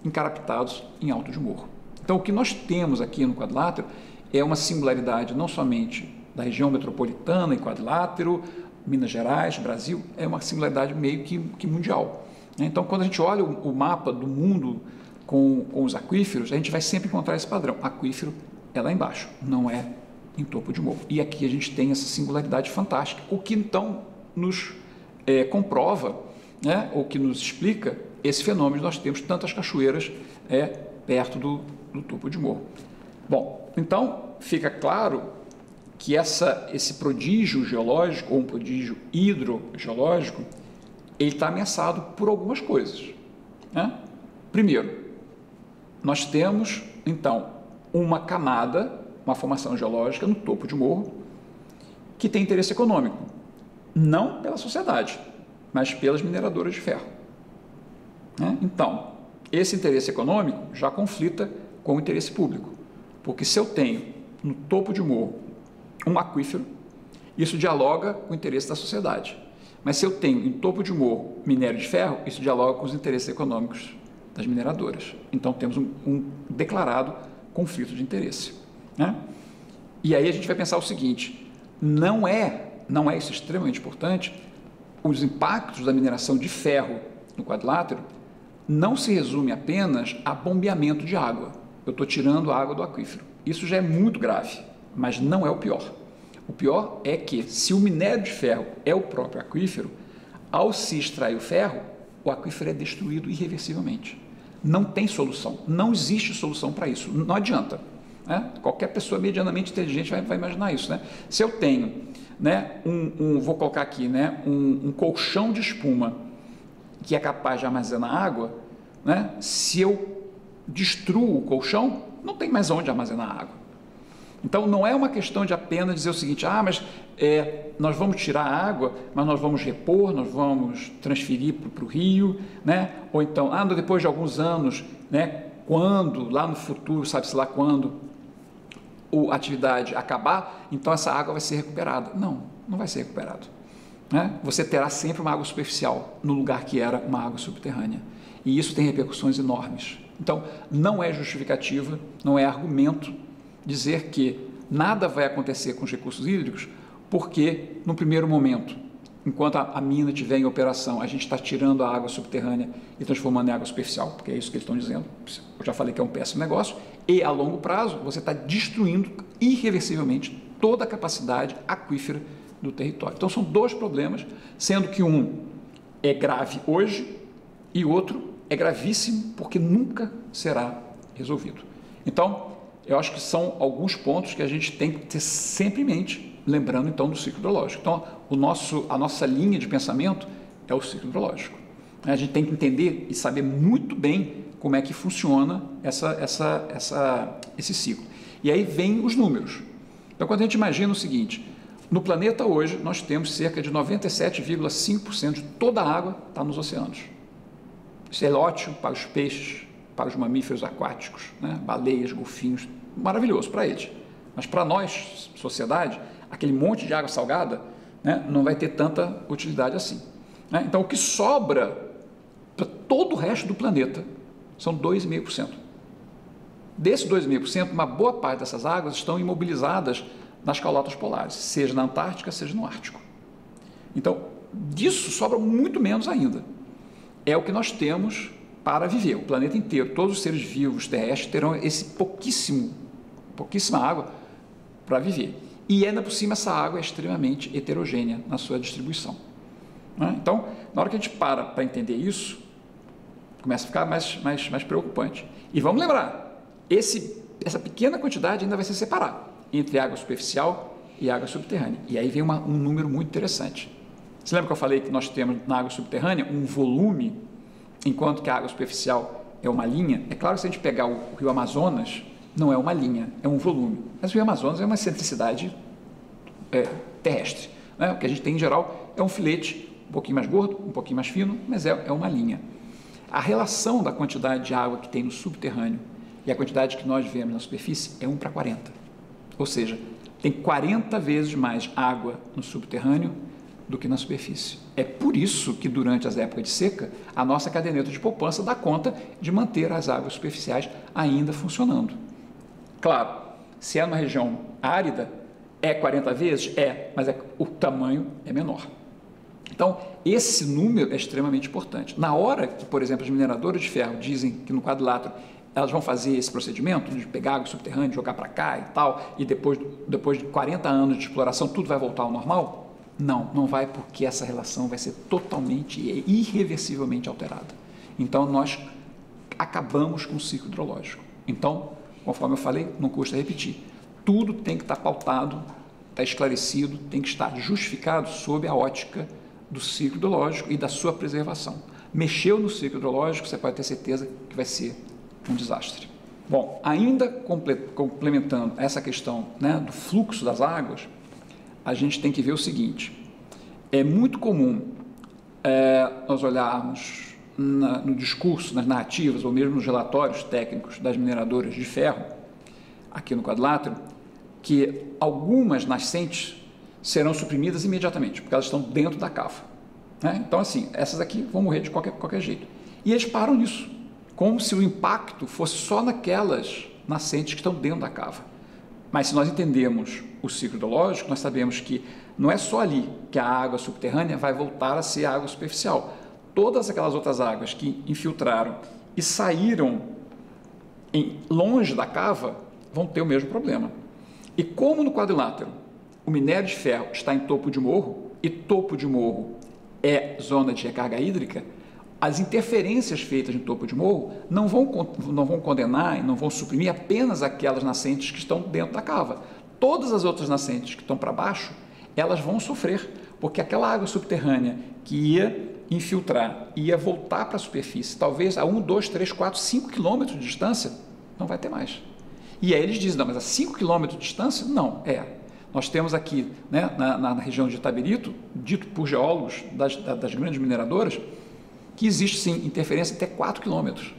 encarapitados em alto de morro. Então, o que nós temos aqui no quadrilátero é uma singularidade não somente da região metropolitana e quadrilátero, Minas Gerais, Brasil, é uma singularidade meio que mundial. Então, quando a gente olha o mapa do mundo com os aquíferos, a gente vai sempre encontrar esse padrão. Aquífero é lá embaixo, não é em topo de morro. E aqui a gente tem essa singularidade fantástica, o que então nos comprova, né, ou que nos explica esse fenômeno de nós temos tantas cachoeiras perto do topo de morro. Bom, então fica claro que esse prodígio geológico, ou um prodígio hidrogeológico, ele está ameaçado por algumas coisas. Né? Primeiro, nós temos, então, uma camada, uma formação geológica no topo de morro, que tem interesse econômico. Não pela sociedade, mas pelas mineradoras de ferro. Né? Então, esse interesse econômico já conflita com o interesse público, porque se eu tenho no topo de morro um aquífero, isso dialoga com o interesse da sociedade. Mas se eu tenho em topo de morro minério de ferro, isso dialoga com os interesses econômicos das mineradoras. Então, temos um declarado conflito de interesse. Né? E aí a gente vai pensar o seguinte: não é isso extremamente importante, os impactos da mineração de ferro no quadrilátero não se resume apenas a bombeamento de água. Eu estou tirando a água do aquífero. Isso já é muito grave, mas não é o pior. O pior é que, se o minério de ferro é o próprio aquífero, ao se extrair o ferro, o aquífero é destruído irreversivelmente. Não tem solução, não existe solução para isso, não adianta. Né? Qualquer pessoa medianamente inteligente vai imaginar isso. Né? Se eu tenho, né, vou colocar aqui, né, um colchão de espuma que é capaz de armazenar água, né, se eu destruo o colchão, não tem mais onde armazenar água. Então, não é uma questão de apenas dizer o seguinte, mas nós vamos tirar a água, mas nós vamos repor, nós vamos transferir para o rio, né? Ou então, depois de alguns anos, né, quando, lá no futuro, sabe-se lá quando, a atividade acabar, então essa água vai ser recuperada. Não, não vai ser recuperada. Né? Você terá sempre uma água superficial no lugar que era uma água subterrânea. E isso tem repercussões enormes. Então, não é justificativa, não é argumento dizer que nada vai acontecer com os recursos hídricos, porque, no primeiro momento, enquanto a mina estiver em operação, a gente está tirando a água subterrânea e transformando em água superficial, porque é isso que eles estão dizendo. Eu já falei que é um péssimo negócio. E, a longo prazo, você está destruindo irreversivelmente toda a capacidade aquífera do território. Então, são dois problemas, sendo que um é grave hoje e outro é gravíssimo porque nunca será resolvido. Então, eu acho que são alguns pontos que a gente tem que ter sempre em mente, lembrando então do ciclo hidrológico. Então, a nossa linha de pensamento é o ciclo hidrológico. A gente tem que entender e saber muito bem como é que funciona esse ciclo. E aí vem os números. Então, quando a gente imagina o seguinte, no planeta hoje nós temos cerca de 97,5% de toda a água está nos oceanos. Isso é ótimo para os peixes, para os mamíferos aquáticos, né? Baleias, golfinhos, maravilhoso para eles. Mas para nós, sociedade, aquele monte de água salgada, né, não vai ter tanta utilidade assim. Né? Então, o que sobra para todo o resto do planeta são 2,5%. Desses 2,5%, uma boa parte dessas águas estão imobilizadas nas calotas polares, seja na Antártica, seja no Ártico. Então, disso sobra muito menos ainda. É o que nós temos para viver. O planeta inteiro, todos os seres vivos terrestres terão esse pouquíssima água para viver. E ainda por cima essa água é extremamente heterogênea na sua distribuição. Né? Então, na hora que a gente para entender isso, começa a ficar mais preocupante. E vamos lembrar, essa pequena quantidade ainda vai se separar entre água superficial e água subterrânea. E aí vem um número muito interessante. Você lembra que eu falei que nós temos na água subterrânea um volume, enquanto que a água superficial é uma linha? É claro que se a gente pegar o rio Amazonas, não é uma linha, é um volume. Mas o rio Amazonas é uma excentricidade terrestre. Né? O que a gente tem em geral é um filete um pouquinho mais gordo, um pouquinho mais fino, mas é uma linha. A relação da quantidade de água que tem no subterrâneo e a quantidade que nós vemos na superfície é 1 para 40. Ou seja, tem 40 vezes mais água no subterrâneo do que na superfície. É por isso que durante as épocas de seca, a nossa caderneta de poupança dá conta de manter as águas superficiais ainda funcionando. Claro, se é numa região árida, é 40 vezes? Mas o tamanho é menor. Então, esse número é extremamente importante. Na hora que, por exemplo, as mineradoras de ferro dizem que no quadrilátero elas vão fazer esse procedimento de pegar água subterrânea, jogar para cá e tal, e depois de 40 anos de exploração tudo vai voltar ao normal? Não vai, porque essa relação vai ser totalmente e irreversivelmente alterada. Então, nós acabamos com o ciclo hidrológico. Então, conforme eu falei, não custa repetir. Tudo tem que estar pautado, está esclarecido, tem que estar justificado sob a ótica do ciclo hidrológico e da sua preservação. Mexeu no ciclo hidrológico, você pode ter certeza que vai ser um desastre. Bom, ainda complementando essa questão, né, do fluxo das águas, a gente tem que ver o seguinte: é muito comum nós olharmos no discurso, nas narrativas ou mesmo nos relatórios técnicos das mineradoras de ferro, aqui no quadrilátero, que algumas nascentes serão suprimidas imediatamente, porque elas estão dentro da cava. Né? Então, assim, essas aqui vão morrer de qualquer jeito. E eles param nisso, como se o impacto fosse só naquelas nascentes que estão dentro da cava. Mas se nós entendemos o ciclo hidrológico, nós sabemos que não é só ali que a água subterrânea vai voltar a ser água superficial. todas aquelas outras águas que infiltraram e saíram longe da cava vão ter o mesmo problema. E como no quadrilátero o minério de ferro está em topo de morro, e topo de morro é zona de recarga hídrica, as interferências feitas em topo de morro não vão condenar e não vão suprimir apenas aquelas nascentes que estão dentro da cava. Todas as outras nascentes que estão para baixo, elas vão sofrer, porque aquela água subterrânea que ia infiltrar, ia voltar para a superfície, talvez a 1, 2, 3, 4, 5 quilômetros de distância, não vai ter mais. E aí eles dizem, não, mas a 5 quilômetros de distância? Não, Nós temos aqui, né, na região de Itabirito, dito por geólogos das grandes mineradoras, que existe sim interferência até 4 quilômetros.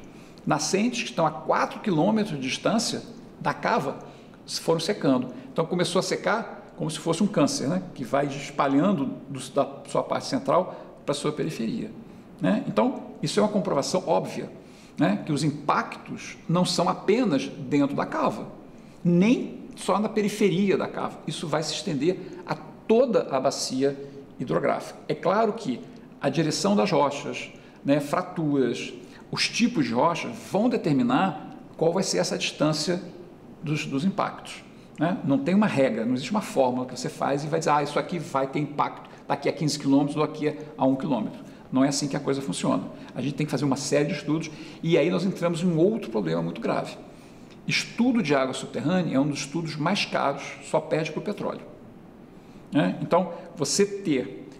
Nascentes que estão a 4 quilômetros de distância da cava foram secando. Então começou a secar como se fosse um câncer, né, que vai espalhando da sua parte central para a sua periferia. Né? Então, isso é uma comprovação óbvia, né, que os impactos não são apenas dentro da cava, nem só na periferia da cava. Isso vai se estender a toda a bacia hidrográfica. É claro que a direção das rochas, né, fraturas, os tipos de rocha vão determinar qual vai ser essa distância dos impactos. Né? Não tem uma regra, não existe uma fórmula que você faz e vai dizer, isso aqui vai ter impacto daqui a 15 quilômetros ou daqui a 1 quilômetro. Não é assim que a coisa funciona. A gente tem que fazer uma série de estudos e aí nós entramos em um outro problema muito grave. Estudo de água subterrânea é um dos estudos mais caros, só perde para o petróleo. Né? Então, você ter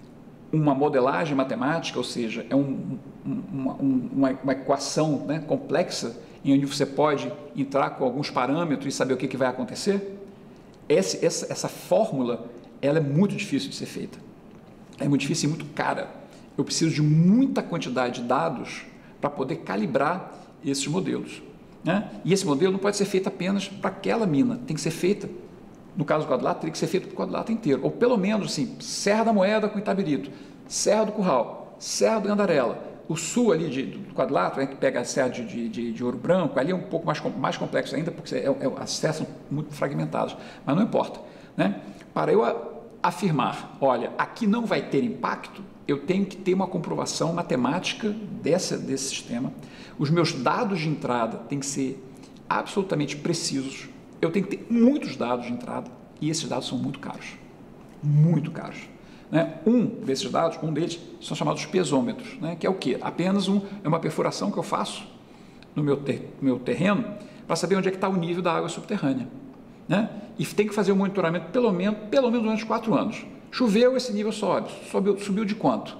uma modelagem matemática, ou seja, é uma equação, né, complexa, em onde você pode entrar com alguns parâmetros e saber o que vai acontecer, essa fórmula ela é muito difícil de ser feita. É muito difícil e muito cara. Eu preciso de muita quantidade de dados para poder calibrar esses modelos. Né? E esse modelo não pode ser feito apenas para aquela mina, tem que ser feita, no caso do quadrilátero, teria que ser feito para o quadrilátero inteiro, ou pelo menos assim, Serra da Moeda com Itabirito, Serra do Curral, Serra do Gandarela, o sul ali do quadrilátero, né, que pega a Serra de Ouro Branco, ali é um pouco mais complexo ainda, porque as serras são muito fragmentadas, mas não importa. Né? Para eu afirmar, olha, aqui não vai ter impacto, eu tenho que ter uma comprovação matemática desse sistema, os meus dados de entrada têm que ser absolutamente precisos, eu tenho que ter muitos dados de entrada e esses dados são muito caros, né? Um deles são chamados pesômetros, né? Que é o quê? Apenas é uma perfuração que eu faço no meu terreno para saber onde é que está o nível da água subterrânea. Né? E tem que fazer o monitoramento pelo menos durante 4 anos. Choveu, esse nível subiu de quanto?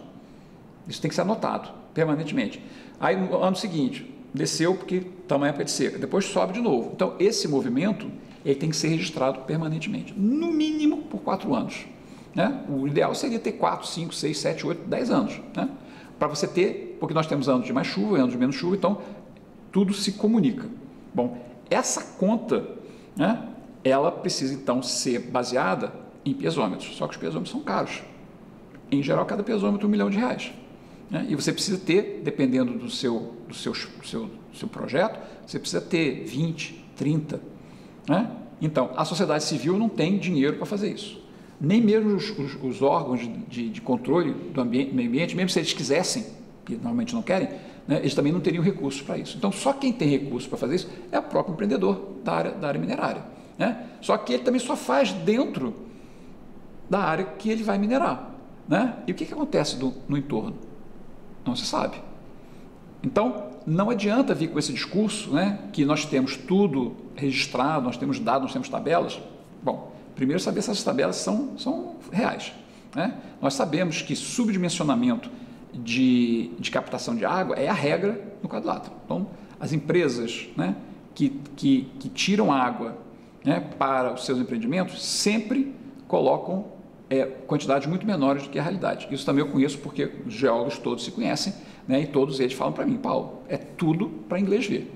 Isso tem que ser anotado permanentemente. Aí no ano seguinte, desceu porque está uma época de seca, depois sobe de novo. Então esse movimento ele tem que ser registrado permanentemente, no mínimo por 4 anos. Né? O ideal seria ter 4, 5, 6, 7, 8, 10 anos. Né? Para você ter, porque nós temos anos de mais chuva, anos de menos chuva, então tudo se comunica. Bom, essa conta, né, ela precisa então ser baseada em pesômetros, só que os pesômetros são caros. Em geral, cada pesômetro R$1 milhão. Né? E você precisa ter, dependendo do seu projeto, você precisa ter 20, 30. Né? Então, a sociedade civil não tem dinheiro para fazer isso. Nem mesmo os órgãos de controle do meio ambiente, mesmo se eles quisessem, que normalmente não querem, né, eles também não teriam recursos para isso. Então, só quem tem recursos para fazer isso é o próprio empreendedor da área minerária. Né? Só que ele também só faz dentro da área que ele vai minerar. Né? E o que acontece no entorno? Não se sabe. Então, não adianta vir com esse discurso, né, que nós temos tudo registrado, nós temos dados, nós temos tabelas. Bom, primeiro saber se essas tabelas são reais. Né? Nós sabemos que subdimensionamento de captação de água é a regra no quadrilátero. Então, as empresas, né, que tiram água, né, para os seus empreendimentos sempre colocam quantidades muito menores do que a realidade. Isso também eu conheço porque os geólogos todos se conhecem, né, e todos eles falam para mim, Paulo, é tudo para inglês ver.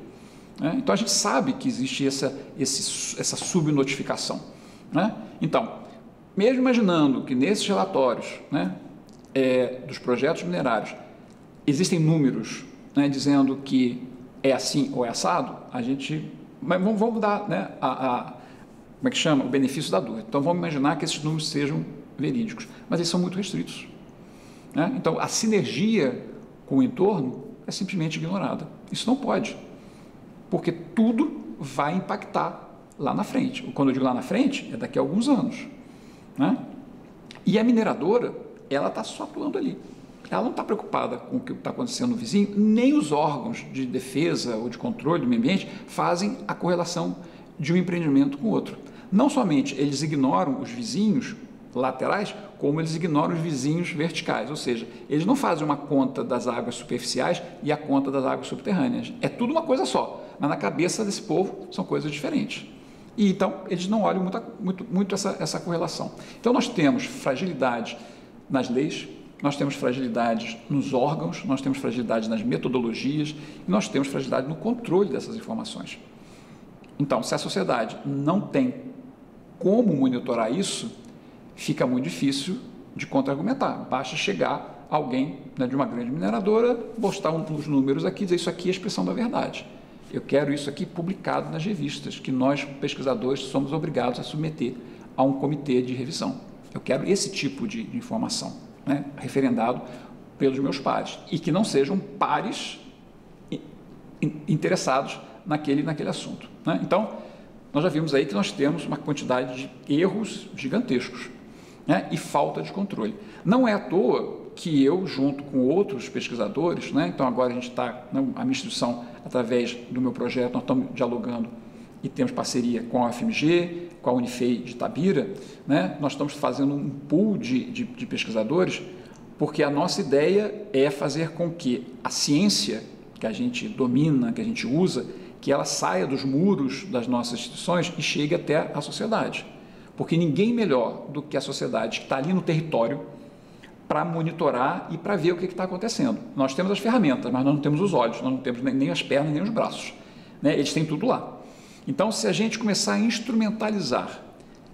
Né? Então a gente sabe que existe essa subnotificação. Né? Então, mesmo imaginando que nesses relatórios, né, dos projetos minerários existem números, né, dizendo que é assim ou é assado, a gente... Mas vamos dar, né, como é que chama? O benefício da dúvida. Então vamos imaginar que esses números sejam verídicos, mas eles são muito restritos. Né? Então a sinergia com o entorno é simplesmente ignorada. Isso não pode, porque tudo vai impactar lá na frente. Quando eu digo lá na frente, é daqui a alguns anos, né? E a mineradora, ela está só atuando ali. Ela não está preocupada com o que está acontecendo no vizinho, nem os órgãos de defesa ou de controle do meio ambiente fazem a correlação de um empreendimento com o outro. Não somente eles ignoram os vizinhos laterais, como eles ignoram os vizinhos verticais, ou seja, eles não fazem uma conta das águas superficiais e a conta das águas subterrâneas. É tudo uma coisa só, mas na cabeça desse povo são coisas diferentes. E então eles não olham muito essa correlação. Então nós temos fragilidades nas leis, nós temos fragilidades nos órgãos, nós temos fragilidades nas metodologias e nós temos fragilidade no controle dessas informações. Então, se a sociedade não tem como monitorar isso, fica muito difícil de contra-argumentar. Basta chegar alguém, né, de uma grande mineradora, postar uns números aqui, dizer isso aqui é a expressão da verdade. Eu quero isso aqui publicado nas revistas, que nós, pesquisadores, somos obrigados a submeter a um comitê de revisão. Eu quero esse tipo de informação, né, referendado pelos meus pares, e que não sejam pares interessados naquele assunto, né? Então, nós já vimos aí que nós temos uma quantidade de erros gigantescos, né, e falta de controle. Não é à toa que eu, junto com outros pesquisadores, né, então agora a gente está, a minha instituição, através do meu projeto, nós estamos dialogando e temos parceria com a UFMG, com a Unifei de Itabira, né, nós estamos fazendo um pool de pesquisadores, porque a nossa ideia é fazer com que a ciência que a gente domina, que a gente usa, que ela saia dos muros das nossas instituições e chegue até a sociedade. Porque ninguém melhor do que a sociedade que está ali no território para monitorar e para ver o que está acontecendo. Nós temos as ferramentas, mas nós não temos os olhos, nós não temos nem as pernas, nem os braços, né? Eles têm tudo lá. Então, se a gente começar a instrumentalizar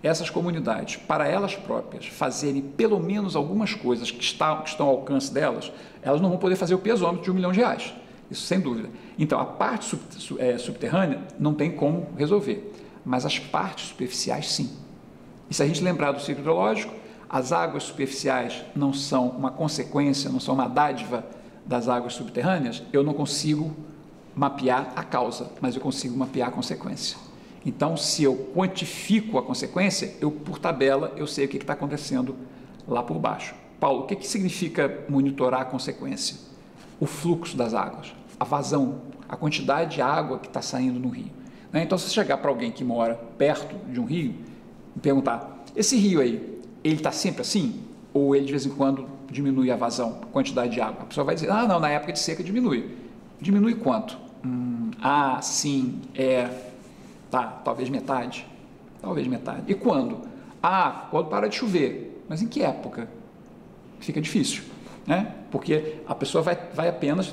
essas comunidades para elas próprias fazerem pelo menos algumas coisas que estão ao alcance delas, elas não vão poder fazer o pesômetro de R$1 milhão. Isso sem dúvida. Então, a parte subterrânea não tem como resolver, mas as partes superficiais sim. E se a gente lembrar do ciclo hidrológico, as águas superficiais não são uma consequência, não são uma dádiva das águas subterrâneas, eu não consigo mapear a causa, mas eu consigo mapear a consequência. Então, se eu quantifico a consequência, por tabela, eu sei o que está acontecendo lá por baixo. Paulo, o que significa monitorar a consequência? O fluxo das águas, a vazão, a quantidade de água que está saindo no rio, né? Então, se você chegar para alguém que mora perto de um rio e perguntar, esse rio aí, ele está sempre assim? Ou ele de vez em quando diminui a vazão, a quantidade de água? A pessoa vai dizer, não, na época de seca diminui. Diminui quanto? Sim, tá, talvez metade. Talvez metade. E quando? Quando para de chover. Mas em que época? Fica difícil, né? Porque a pessoa vai apenas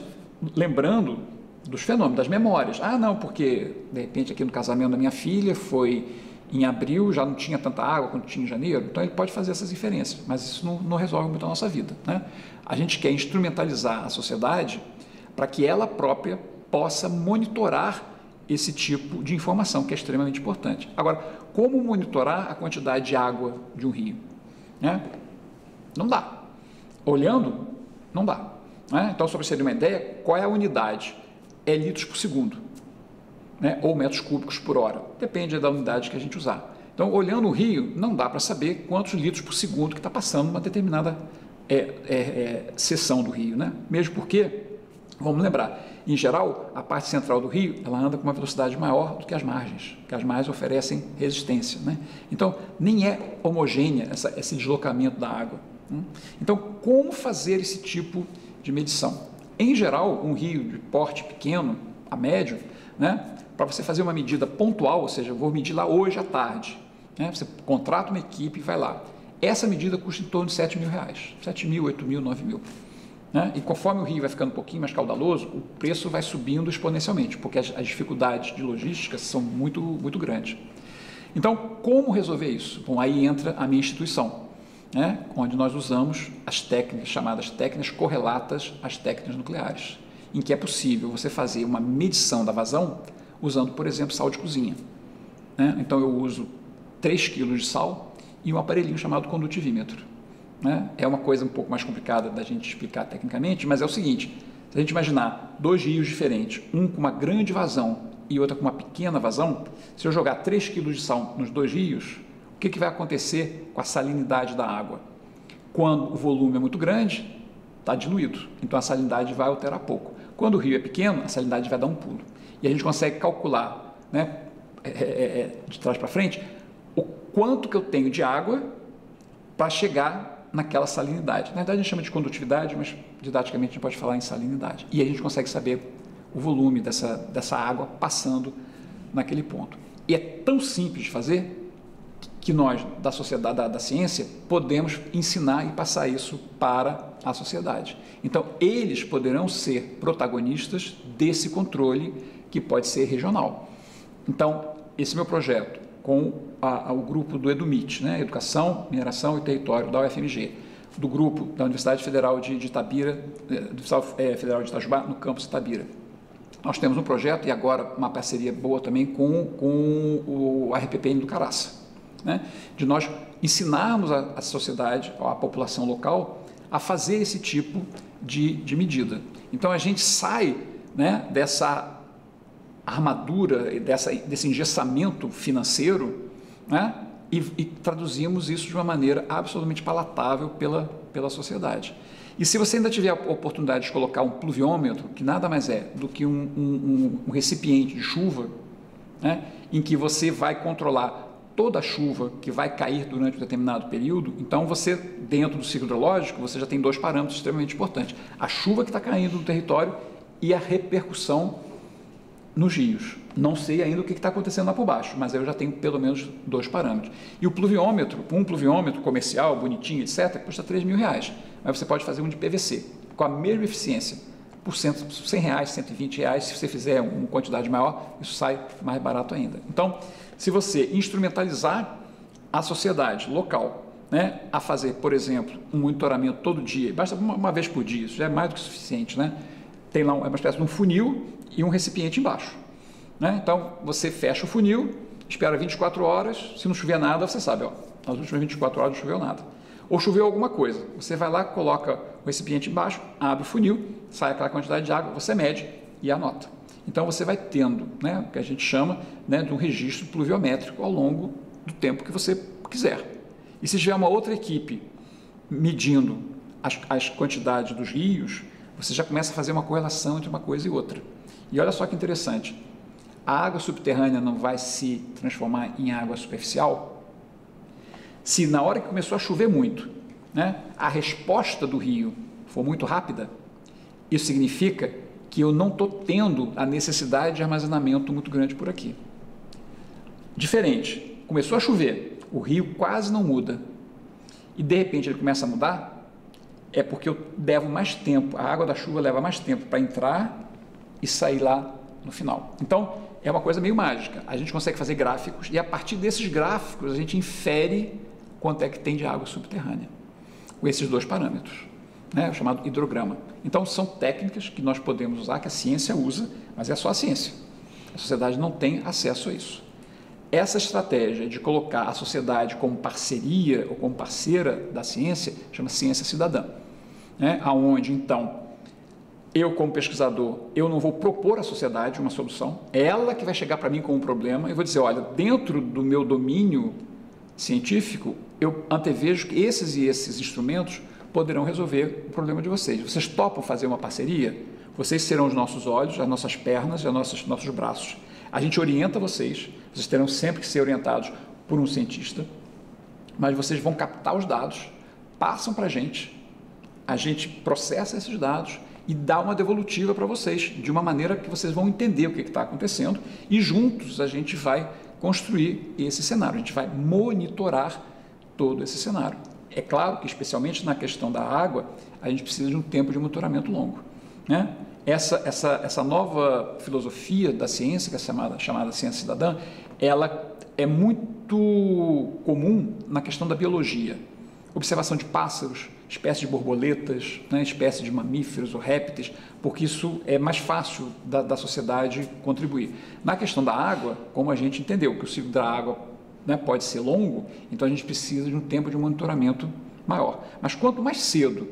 lembrando dos fenômenos, das memórias. Não, porque de repente aqui no casamento da minha filha foi em abril, já não tinha tanta água quanto tinha em janeiro. Então ele pode fazer essas inferências, mas isso não resolve muito a nossa vida, né? A gente quer instrumentalizar a sociedade para que ela própria possa monitorar esse tipo de informação, que é extremamente importante. Agora, como monitorar a quantidade de água de um rio, né? Não dá. Olhando, não dá, né? Então, só para você ter uma ideia, qual é a unidade? É litros por segundo, né? Ou metros cúbicos por hora. Depende da unidade que a gente usar. Então, olhando o rio, não dá para saber quantos litros por segundo que está passando uma determinada seção do rio, né? Mesmo porque, vamos lembrar, em geral, a parte central do rio, ela anda com uma velocidade maior do que as margens, que as margens oferecem resistência, né? Então, nem é homogênea esse deslocamento da água, né? Então, como fazer esse tipo de medição? Em geral, um rio de porte pequeno, a médio, né? Para você fazer uma medida pontual, ou seja, eu vou medir lá hoje à tarde, né? Você contrata uma equipe e vai lá. Essa medida custa em torno de R$7 mil, 7 mil, 8 mil, 9 mil. Né? E conforme o rio vai ficando um pouquinho mais caudaloso, o preço vai subindo exponencialmente, porque as dificuldades de logística são muito, muito grandes. Então, como resolver isso? Bom, aí entra a minha instituição, né? Onde nós usamos as técnicas chamadas técnicas correlatas às técnicas nucleares, em que é possível você fazer uma medição da vazão usando, por exemplo, sal de cozinha, né? Então, eu uso 3 kg de sal e um aparelhinho chamado condutivímetro, né? É uma coisa um pouco mais complicada da gente explicar tecnicamente, mas é o seguinte, Se a gente imaginar dois rios diferentes, um com uma grande vazão e outro com uma pequena vazão, se eu jogar 3 kg de sal nos dois rios, o que vai acontecer com a salinidade da água? Quando o volume é muito grande, está diluído, então a salinidade vai alterar pouco. Quando o rio é pequeno, a salinidade vai dar um pulo. E a gente consegue calcular, né, de trás para frente, o quanto que eu tenho de água para chegar naquela salinidade. Na verdade, a gente chama de condutividade, mas didaticamente a gente pode falar em salinidade. E a gente consegue saber o volume dessa água passando naquele ponto. E é tão simples de fazer que nós, da sociedade, da ciência, podemos ensinar e passar isso para a sociedade. Então, eles poderão ser protagonistas desse controle que pode ser regional. Então, esse meu projeto, com o grupo do EduMIT, né, Educação, Mineração e Território, da UFMG, do grupo da Universidade Federal de Itabira, Federal de Itajubá, no campus Itabira. Nós temos um projeto e agora uma parceria boa também com o RPPN do Caraça, né, de nós ensinarmos a sociedade, a população local, a fazer esse tipo de medida. Então, a gente sai, né, dessa armadura, desse engessamento financeiro, né, e traduzimos isso de uma maneira absolutamente palatável pela sociedade. E se você ainda tiver a oportunidade de colocar um pluviômetro, que nada mais é do que um recipiente de chuva, né, em que você vai controlar toda a chuva que vai cair durante um determinado período, então você, dentro do ciclo hidrológico, você já tem dois parâmetros extremamente importantes. A chuva que está caindo no território e a repercussão nos rios. Não sei ainda o que está acontecendo lá por baixo, mas eu já tenho pelo menos dois parâmetros. E o pluviômetro, um pluviômetro comercial, bonitinho, etc., custa R$3.000, mas você pode fazer um de PVC, com a mesma eficiência, por R$100, R$120, se você fizer uma quantidade maior, isso sai mais barato ainda. Então, se você instrumentalizar a sociedade local, né, a fazer, por exemplo, um monitoramento todo dia, basta uma vez por dia, isso já é mais do que suficiente, né? Tem lá uma espécie de um funil e um recipiente embaixo, né? Então, você fecha o funil, espera 24 horas, se não chover nada, você sabe, ó, nas últimas 24 horas não choveu nada. Ou choveu alguma coisa, você vai lá, coloca o recipiente embaixo, abre o funil, sai aquela quantidade de água, você mede e anota. Então, você vai tendo, né, o que a gente chama, né, de um registro pluviométrico ao longo do tempo que você quiser. E se tiver uma outra equipe medindo as quantidades dos rios, você já começa a fazer uma correlação entre uma coisa e outra. E olha só que interessante, a água subterrânea não vai se transformar em água superficial? Se na hora que começou a chover muito, né, a resposta do rio for muito rápida, isso significa que eu não estou tendo a necessidade de armazenamento muito grande por aqui. Diferente, começou a chover, o rio quase não muda, e de repente ele começa a mudar, é porque eu levo mais tempo, a água da chuva leva mais tempo para entrar e sair lá no final. Então, é uma coisa meio mágica. A gente consegue fazer gráficos e a partir desses gráficos a gente infere quanto é que tem de água subterrânea, com esses dois parâmetros, né, o chamado hidrograma. Então, são técnicas que nós podemos usar, que a ciência usa, mas é só a ciência. A sociedade não tem acesso a isso. Essa estratégia de colocar a sociedade como parceria ou como parceira da ciência, chama ciência cidadã, né? Onde, então, eu como pesquisador, eu não vou propor à sociedade uma solução, é ela que vai chegar para mim com um problema e vou dizer, olha, dentro do meu domínio científico, eu antevejo que esses e esses instrumentos poderão resolver o problema de vocês. Vocês topam fazer uma parceria? Vocês serão os nossos olhos, as nossas pernas e os nossos braços. A gente orienta vocês terão sempre que ser orientados por um cientista, mas vocês vão captar os dados, passam para a gente processa esses dados e dá uma devolutiva para vocês, de uma maneira que vocês vão entender o que está acontecendo e juntos a gente vai construir esse cenário, a gente vai monitorar todo esse cenário. É claro que, especialmente na questão da água, a gente precisa de um tempo de monitoramento longo, né? Essa nova filosofia da ciência, que é chamada ciência cidadã, ela é muito comum na questão da biologia. Observação de pássaros, espécies de borboletas, né, espécies de mamíferos ou répteis, porque isso é mais fácil da sociedade contribuir. Na questão da água, como a gente entendeu que o ciclo da água, né, pode ser longo, então a gente precisa de um tempo de monitoramento maior. Mas quanto mais cedo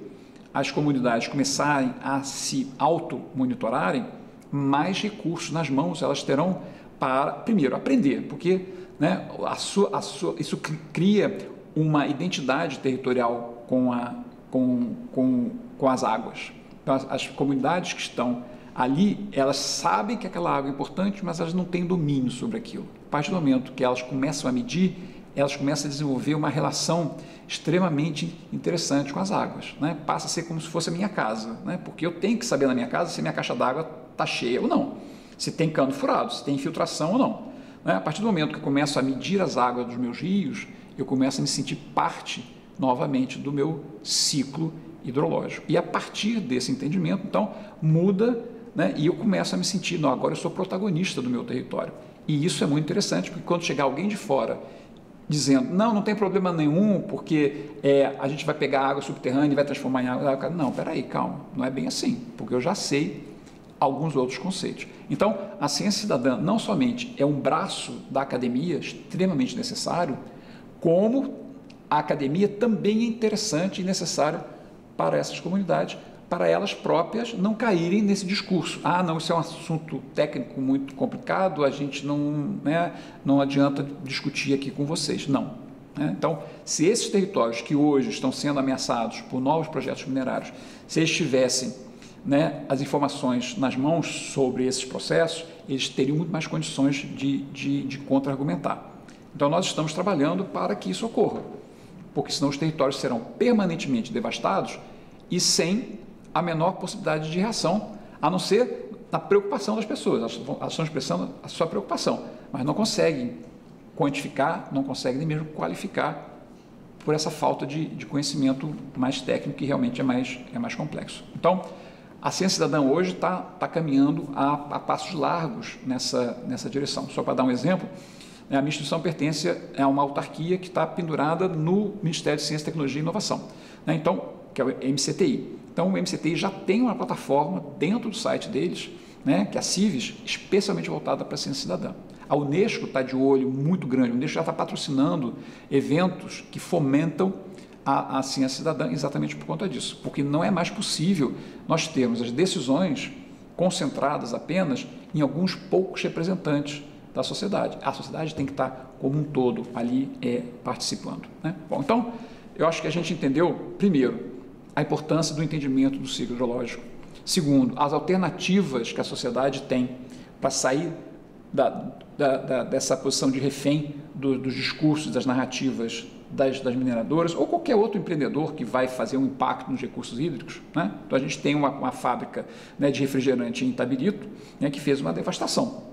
as comunidades começarem a se auto-monitorarem, mais recursos nas mãos elas terão para, primeiro, aprender, porque, né, isso cria uma identidade territorial com as águas. Então, as comunidades que estão ali, elas sabem que aquela água é importante, mas elas não têm domínio sobre aquilo. A partir do momento que elas começam a medir, elas começam a desenvolver uma relação extremamente interessante com as águas, né? Passa a ser como se fosse a minha casa, né? Porque eu tenho que saber na minha casa se a minha caixa d'água está cheia ou não, se tem cano furado, se tem infiltração ou não, né? A partir do momento que eu começo a medir as águas dos meus rios, eu começo a me sentir parte novamente do meu ciclo hidrológico. E a partir desse entendimento, então, muda, né? E eu começo a me sentir, não, agora eu sou protagonista do meu território. E isso é muito interessante, porque quando chegar alguém de fora dizendo, não tem problema nenhum, porque a gente vai pegar água subterrânea e vai transformar em água. Não, peraí, calma, não é bem assim, porque eu já sei alguns outros conceitos. Então, a ciência cidadã não somente é um braço da academia extremamente necessário, como a academia também é interessante e necessária para essas comunidades, para elas próprias não caírem nesse discurso. Não, isso é um assunto técnico muito complicado, a gente não adianta discutir aqui com vocês. Não. Então, se esses territórios que hoje estão sendo ameaçados por novos projetos minerários, se eles tivessem, né, as informações nas mãos sobre esses processos, eles teriam muito mais condições de contra-argumentar. Então, nós estamos trabalhando para que isso ocorra, porque senão os territórios serão permanentemente devastados e sem a menor possibilidade de reação, a não ser na preocupação das pessoas. Elas estão expressando a sua preocupação, mas não conseguem quantificar, não conseguem nem mesmo qualificar por essa falta de conhecimento mais técnico, que realmente é mais complexo. Então, a ciência cidadã hoje está caminhando a passos largos nessa direção. Só para dar um exemplo, a minha instituição pertence a uma autarquia que está pendurada no Ministério de Ciência, Tecnologia e Inovação, né? Então, que é o MCTI. Então, o MCTI já tem uma plataforma dentro do site deles, né, que é a CIVES, especialmente voltada para a ciência cidadã. A Unesco está de olho muito grande, a Unesco já está patrocinando eventos que fomentam a ciência cidadã exatamente por conta disso, porque não é mais possível nós termos as decisões concentradas apenas em alguns poucos representantes da sociedade. A sociedade tem que estar como um todo ali participando, né? Bom, então, eu acho que a gente entendeu, primeiro, a importância do entendimento do ciclo hidrológico. Segundo, as alternativas que a sociedade tem para sair dessa posição de refém dos discursos, das narrativas das mineradoras, ou qualquer outro empreendedor que vai fazer um impacto nos recursos hídricos, né? Então, a gente tem uma fábrica, né, de refrigerante em Itabirito, né, que fez uma devastação.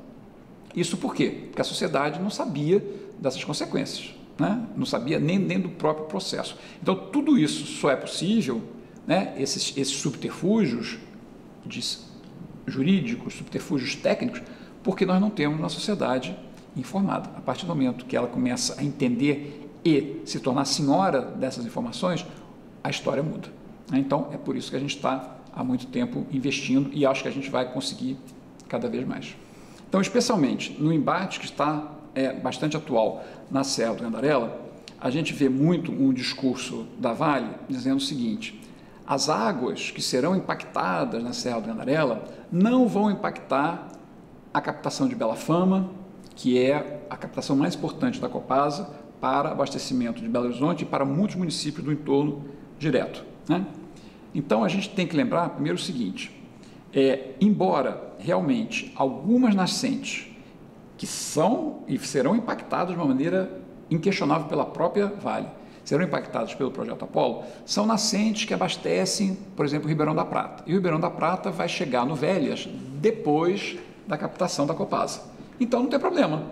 Isso por quê? Porque a sociedade não sabia dessas consequências, né? Não sabia nem do próprio processo. Então, tudo isso só é possível, né, esses subterfúgios jurídicos, subterfúgios técnicos, porque nós não temos uma sociedade informada. A partir do momento que ela começa a entender e se tornar senhora dessas informações, a história muda, né? Então, é por isso que a gente está há muito tempo investindo e acho que a gente vai conseguir cada vez mais. Então, especialmente no embate que está bastante atual na Serra do Gandarela, a gente vê muito um discurso da Vale dizendo o seguinte: as águas que serão impactadas na Serra do Gandarela não vão impactar a captação de Bela Fama, que é a captação mais importante da Copasa para abastecimento de Belo Horizonte e para muitos municípios do entorno direto, né? Então, a gente tem que lembrar primeiro o seguinte: embora realmente algumas nascentes que são e serão impactadas de uma maneira inquestionável pela própria Vale, serão impactadas pelo Projeto Apolo, são nascentes que abastecem, por exemplo, o Ribeirão da Prata. E o Ribeirão da Prata vai chegar no Velhas depois da captação da Copasa. Então, não tem problema.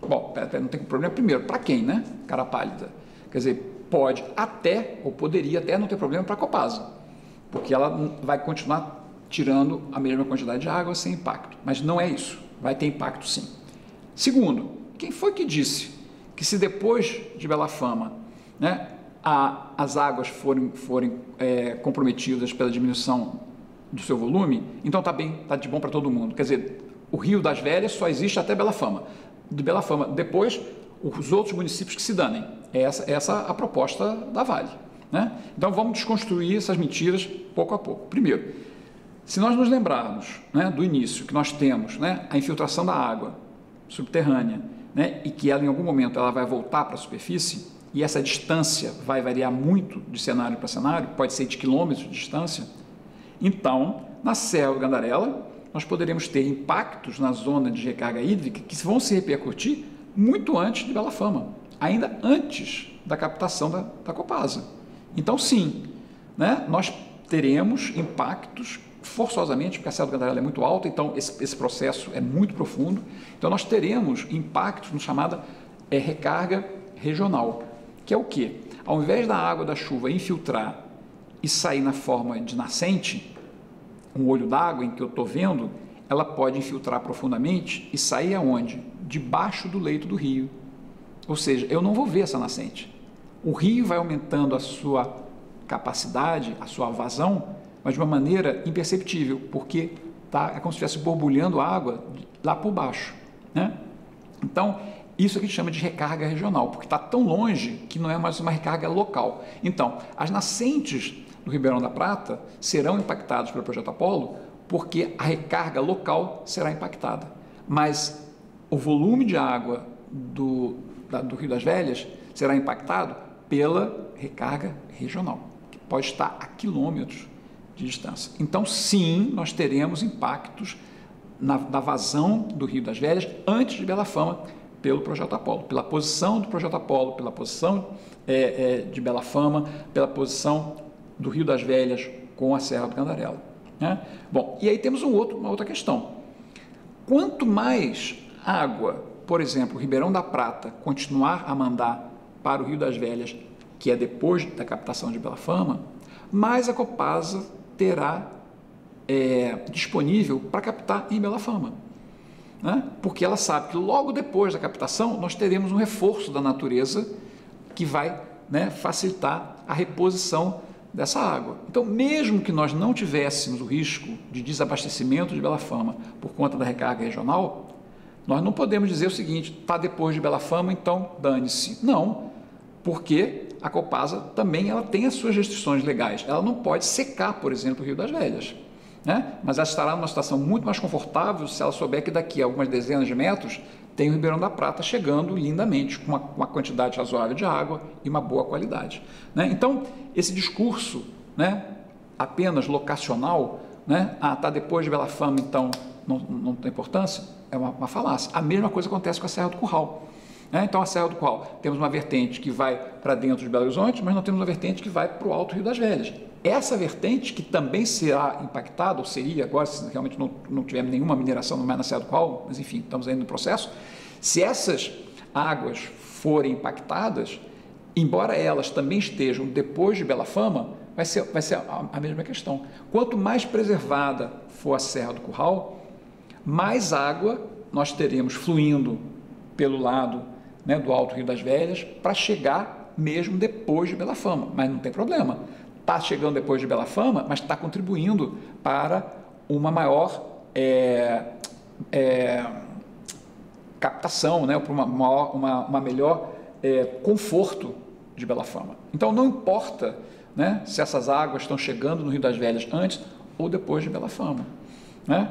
Bom, não tem problema primeiro, para quem, né? Cara pálida. Quer dizer, pode até, ou poderia até não ter problema para a Copasa, porque ela vai continuar tirando a mesma quantidade de água sem impacto. Mas não é isso. Vai ter impacto, sim. Segundo, quem foi que disse que se depois de Bela Fama, né, as águas forem comprometidas pela diminuição do seu volume, então está bem, está de bom para todo mundo? Quer dizer, o Rio das Velhas só existe até Bela Fama. De Bela Fama, depois, os outros municípios que se danem. Essa a proposta da Vale. né? Então vamos desconstruir essas mentiras pouco a pouco. Primeiro, se nós nos lembrarmos, né, do início, que nós temos, né, a infiltração da água subterrânea, né, e que ela em algum momento ela vai voltar para a superfície, e essa distância vai variar muito de cenário para cenário, pode ser de quilômetros de distância, então, na Serra do Gandarela, nós poderemos ter impactos na zona de recarga hídrica que vão se repercutir muito antes de Bela Fama, ainda antes da captação da Copasa. Então, sim, né, nós teremos impactos forçosamente, porque a Serra do Gandarela é muito alta, então esse processo é muito profundo, então nós teremos impactos no chamada recarga regional, que é o quê? Ao invés da água da chuva infiltrar e sair na forma de nascente, um olho d'água em que eu estou vendo, ela pode infiltrar profundamente e sair aonde? Debaixo do leito do rio. Ou seja, eu não vou ver essa nascente. O rio vai aumentando a sua capacidade, a sua vazão, mas de uma maneira imperceptível, porque é como se estivesse borbulhando água lá por baixo, né? Então, isso aqui a gente chama de recarga regional, porque está tão longe que não é mais uma recarga local. Então, as nascentes do Ribeirão da Prata serão impactadas pelo Projeto Apolo, porque a recarga local será impactada. Mas o volume de água do Rio das Velhas será impactado pela recarga regional, que pode estar a quilômetros de distância. Então, sim, nós teremos impactos na vazão do Rio das Velhas antes de Bela Fama pelo Projeto Apolo, pela posição do Projeto Apolo, pela posição de Bela Fama, pela posição do Rio das Velhas com a Serra do Gandarela, né? Bom, e aí temos uma outra questão. Quanto mais água, por exemplo, o Ribeirão da Prata continuar a mandar para o Rio das Velhas, que é depois da captação de Bela Fama, mais a Copasa terá disponível para captar em Bela Fama, né? Porque ela sabe que logo depois da captação nós teremos um reforço da natureza que vai, né, facilitar a reposição dessa água. Então, mesmo que nós não tivéssemos o risco de desabastecimento de Bela Fama por conta da recarga regional, nós não podemos dizer o seguinte: está depois de Bela Fama, então dane-se. Não, porque a Copasa também ela tem as suas restrições legais. Ela não pode secar, por exemplo, o Rio das Velhas, né? Mas ela estará numa situação muito mais confortável se ela souber que daqui a algumas dezenas de metros tem o Ribeirão da Prata chegando lindamente, com uma quantidade razoável de água e uma boa qualidade, né? Então, esse discurso, né, apenas locacional, né, está depois de Bela Fama, então não tem importância, é uma falácia. A mesma coisa acontece com a Serra do Curral, né? Então, a Serra do Curral, temos uma vertente que vai para dentro de Belo Horizonte, mas não temos uma vertente que vai para o Alto Rio das Velhas. Essa vertente, que também será impactada, ou seria agora, se realmente não tivermos nenhuma mineração mais na Serra do Curral, mas enfim, estamos ainda no processo, se essas águas forem impactadas, embora elas também estejam depois de Bela Fama, vai ser a mesma questão. Quanto mais preservada for a Serra do Curral, mais água nós teremos fluindo pelo lado, né, do Alto Rio das Velhas para chegar mesmo depois de Bela Fama, mas não tem problema. Está chegando depois de Bela Fama, mas está contribuindo para uma maior captação, né, para uma melhor conforto de Bela Fama. Então, não importa, né, se essas águas estão chegando no Rio das Velhas antes ou depois de Bela Fama, né?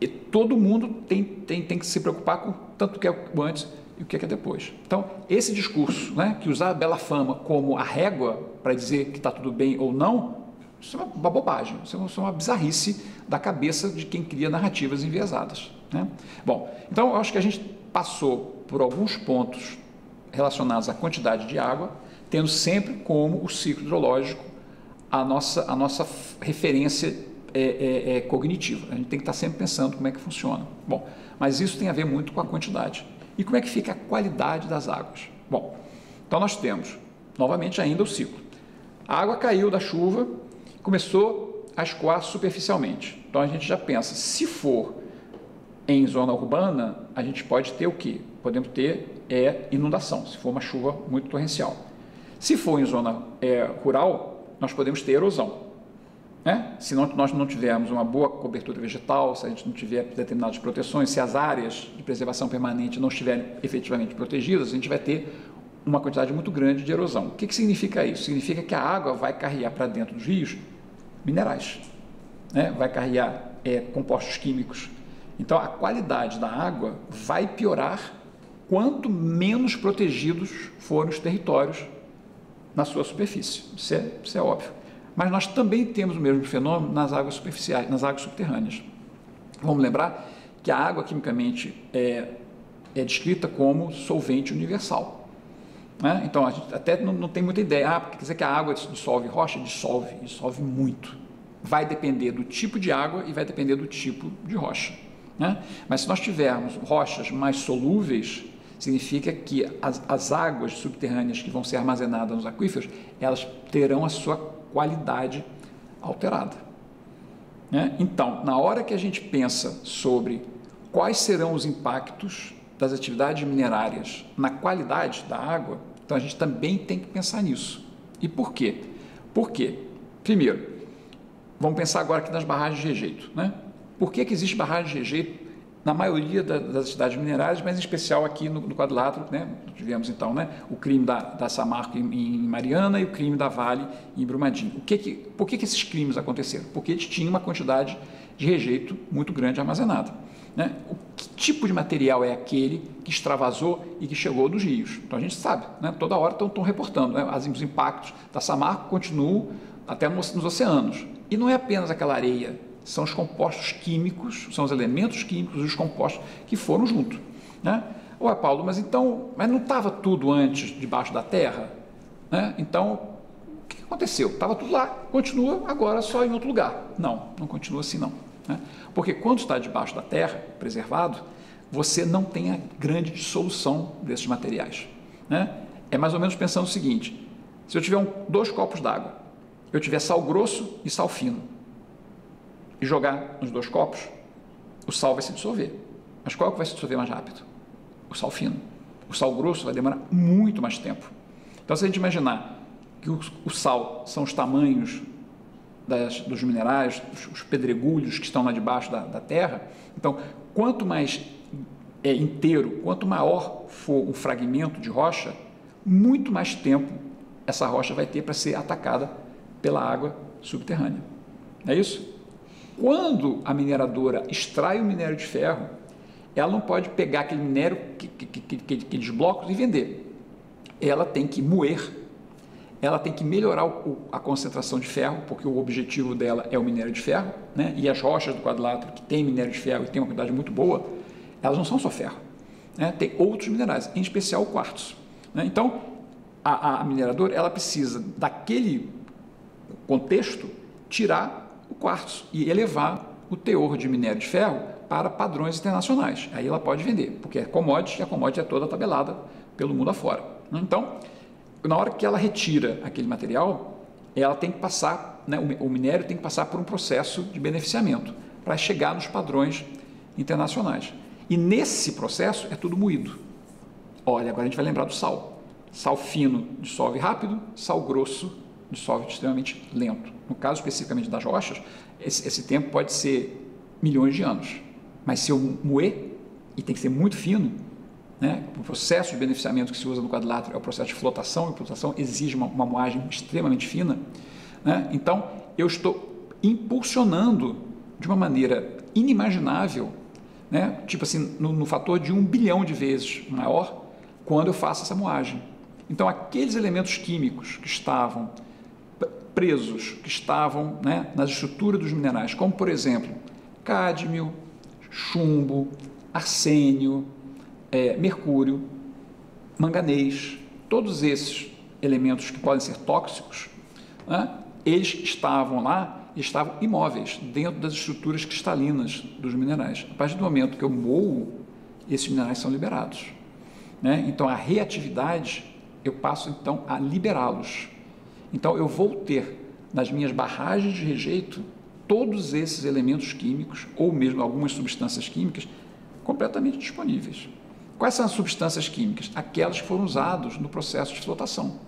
E todo mundo tem que se preocupar com tanto que é o antes e o que é depois. Então, esse discurso, né, que usar a Bela Fama como a régua para dizer que está tudo bem ou não, isso é uma bobagem, isso é uma bizarrice da cabeça de quem cria narrativas enviesadas, né? Bom, então eu acho que a gente passou por alguns pontos relacionados à quantidade de água, tendo sempre como o ciclo hidrológico a nossa referência cognitiva. A gente tem que estar sempre pensando como é que funciona. Bom, mas isso tem a ver muito com a quantidade. E como é que fica a qualidade das águas? Bom, então nós temos, novamente, ainda o ciclo. A água caiu da chuva, começou a escoar superficialmente. Então a gente já pensa, se for em zona urbana, a gente pode ter o quê? Podemos ter inundação, se for uma chuva muito torrencial. Se for em zona rural, nós podemos ter erosão, né? Se nós não tivermos uma boa cobertura vegetal, se a gente não tiver determinadas proteções, se as áreas de preservação permanente não estiverem efetivamente protegidas, a gente vai ter uma quantidade muito grande de erosão. O que significa isso? Significa que a água vai carregar para dentro dos rios minerais, né? Vai carregar compostos químicos. Então, a qualidade da água vai piorar quanto menos protegidos forem os territórios na sua superfície. Isso é óbvio. Mas nós também temos o mesmo fenômeno nas águas superficiais, nas águas subterrâneas. Vamos lembrar que a água quimicamente é descrita como solvente universal, né? Então, a gente até não tem muita ideia. Porque quer dizer que a água dissolve rocha? Dissolve muito. Vai depender do tipo de água e vai depender do tipo de rocha, né? Mas se nós tivermos rochas mais solúveis, significa que as águas subterrâneas que vão ser armazenadas nos aquíferos, elas terão a sua qualidade alterada, né? Então, na hora que a gente pensa sobre quais serão os impactos das atividades minerárias na qualidade da água, então a gente também tem que pensar nisso. E por quê? Por quê? Primeiro, vamos pensar agora aqui nas barragens de rejeito, né? Por que existe barragem de rejeito na maioria das cidades minerais, mas em especial aqui no quadrilátero, né? Tivemos então, né, o crime da Samarco em Mariana e o crime da Vale em Brumadinho. Por que esses crimes aconteceram? Porque eles tinham uma quantidade de rejeito muito grande armazenada, né? Que tipo de material é aquele que extravasou e que chegou dos rios? Então a gente sabe, né? Toda hora estão reportando, né? Os impactos da Samarco continuam até nos oceanos. E não é apenas aquela areia, são os compostos químicos, são os elementos químicos e os compostos que foram junto, né? Ué, Paulo, mas não estava tudo antes debaixo da terra, né? Então, o que aconteceu? Estava tudo lá, continua agora só em outro lugar. Não continua assim não, né? Porque quando está debaixo da terra, preservado, você não tem a grande dissolução desses materiais, né? É mais ou menos pensando o seguinte: se eu tiver 2 copos d'água, eu tiver sal grosso e sal fino, e jogar nos 2 copos, o sal vai se dissolver. Mas qual que vai se dissolver mais rápido? O sal fino. O sal grosso vai demorar muito mais tempo. Então, se a gente imaginar que o sal são os tamanhos dos minerais, os pedregulhos que estão lá debaixo da terra, então, quanto mais inteiro, quanto maior for o fragmento de rocha, muito mais tempo essa rocha vai ter para ser atacada pela água subterrânea. É isso? Quando a mineradora extrai o minério de ferro, ela não pode pegar aquele minério, aqueles blocos e vender. Ela tem que moer, ela tem que melhorar a concentração de ferro, porque o objetivo dela é o minério de ferro, né? E as rochas do quadrilátero que tem minério de ferro e tem uma quantidade muito boa, elas não são só ferro, né? Tem outros minerais, em especial o quartzo, né? Então, a mineradora, ela precisa daquele contexto tirar o quartzo e elevar o teor de minério de ferro para padrões internacionais. Aí ela pode vender, porque é commodity, e a commodity é toda tabelada pelo mundo afora. Então, na hora que ela retira aquele material, ela tem que passar, né, o minério tem que passar por um processo de beneficiamento para chegar nos padrões internacionais. E nesse processo é tudo moído. Olha, agora a gente vai lembrar do sal. Sal fino dissolve rápido, sal grosso dissolve extremamente lento. No caso especificamente das rochas, esse tempo pode ser milhões de anos. Mas se eu moer, e tem que ser muito fino, né? O processo de beneficiamento que se usa no quadrilátero é o processo de flotação, e a flotação exige uma moagem extremamente fina, né? Então, eu estou impulsionando de uma maneira inimaginável, né? Tipo assim, no fator de 1 bilhão de vezes maior, quando eu faço essa moagem. Então, aqueles elementos químicos que estavam presos, que estavam, né, nas estruturas dos minerais, como, por exemplo, cádmio, chumbo, arsênio, mercúrio, manganês, todos esses elementos que podem ser tóxicos, né, eles estavam lá e estavam imóveis dentro das estruturas cristalinas dos minerais. A partir do momento que eu moo, esses minerais são liberados, né? Então, a reatividade, eu passo então a liberá-los. Então, eu vou ter nas minhas barragens de rejeito todos esses elementos químicos, ou mesmo algumas substâncias químicas, completamente disponíveis. Quais são as substâncias químicas? Aquelas que foram usadas no processo de flotação,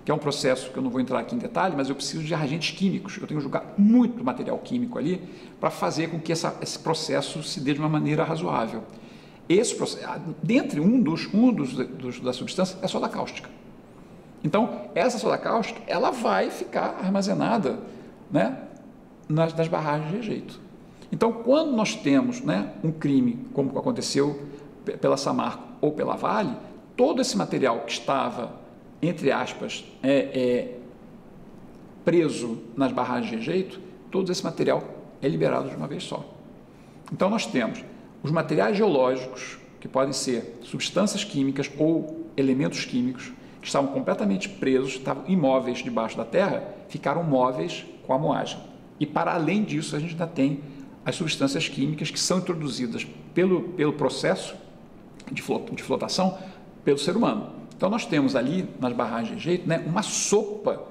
que é um processo que eu não vou entrar aqui em detalhe, mas eu preciso de agentes químicos. Eu tenho que jogar muito material químico ali para fazer com que esse processo se dê de uma maneira razoável. Esse processo, dentre das substâncias, é a soda cáustica. Então, essa soda cáustica, ela vai ficar armazenada, né, nas barragens de rejeito. Então, quando nós temos, né, um crime, como aconteceu pela Samarco ou pela Vale, todo esse material que estava, entre aspas, preso nas barragens de rejeito, todo esse material é liberado de uma vez só. Então, nós temos os materiais geológicos, que podem ser substâncias químicas ou elementos químicos, que estavam completamente presos, estavam imóveis debaixo da terra, ficaram móveis com a moagem. E, para além disso, a gente ainda tem as substâncias químicas que são introduzidas pelo processo de flotação pelo ser humano. Então, nós temos ali, nas barragens de rejeito, né, uma sopa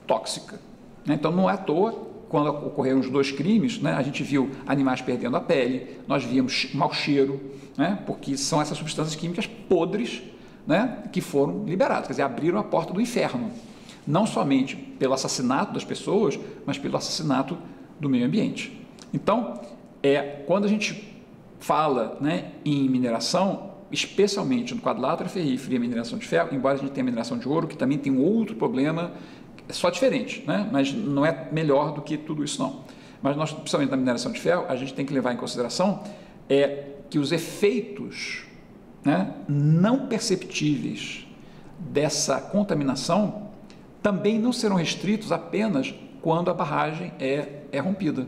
tóxica. Né? Então, não é à toa, quando ocorreram os 2 crimes, né, a gente viu animais perdendo a pele, nós víamos mau cheiro, né, porque são essas substâncias químicas podres, né, que foram liberadas, quer dizer, abriram a porta do inferno, não somente pelo assassinato das pessoas, mas pelo assassinato do meio ambiente. Então, quando a gente fala, né, em mineração, especialmente no quadrilátero ferrífero e a mineração de ferro, embora a gente tenha a mineração de ouro, que também tem um outro problema, só diferente, né, mas não é melhor do que tudo isso não. Mas nós, principalmente na mineração de ferro, a gente tem que levar em consideração que os efeitos, né, não perceptíveis dessa contaminação também não serão restritos apenas quando a barragem é rompida.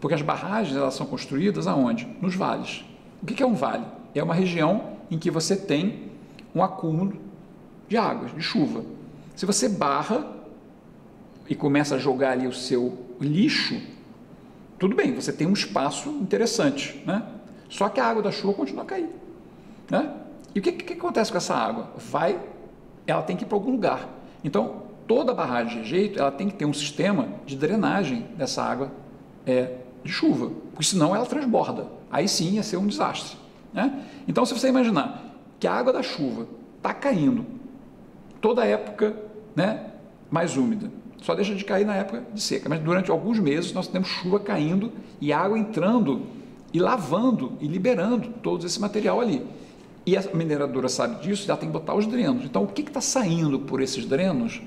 Porque as barragens, elas são construídas aonde? Nos vales. O que é um vale? É uma região em que você tem um acúmulo de águas, de chuva. Se você barra e começa a jogar ali o seu lixo, tudo bem, você tem um espaço interessante, né? Só que a água da chuva continua a cair, né? E o que acontece com essa água? Ela tem que ir para algum lugar. Então, toda barragem de rejeito, ela tem que ter um sistema de drenagem dessa água de chuva, porque senão ela transborda. Aí sim ia ser um desastre, né? Então, se você imaginar que a água da chuva está caindo toda a época, né, mais úmida, só deixa de cair na época de seca, mas durante alguns meses nós temos chuva caindo e água entrando e lavando e liberando todo esse material ali. E a mineradora sabe disso, ela tem que botar os drenos. Então, o que está saindo por esses drenos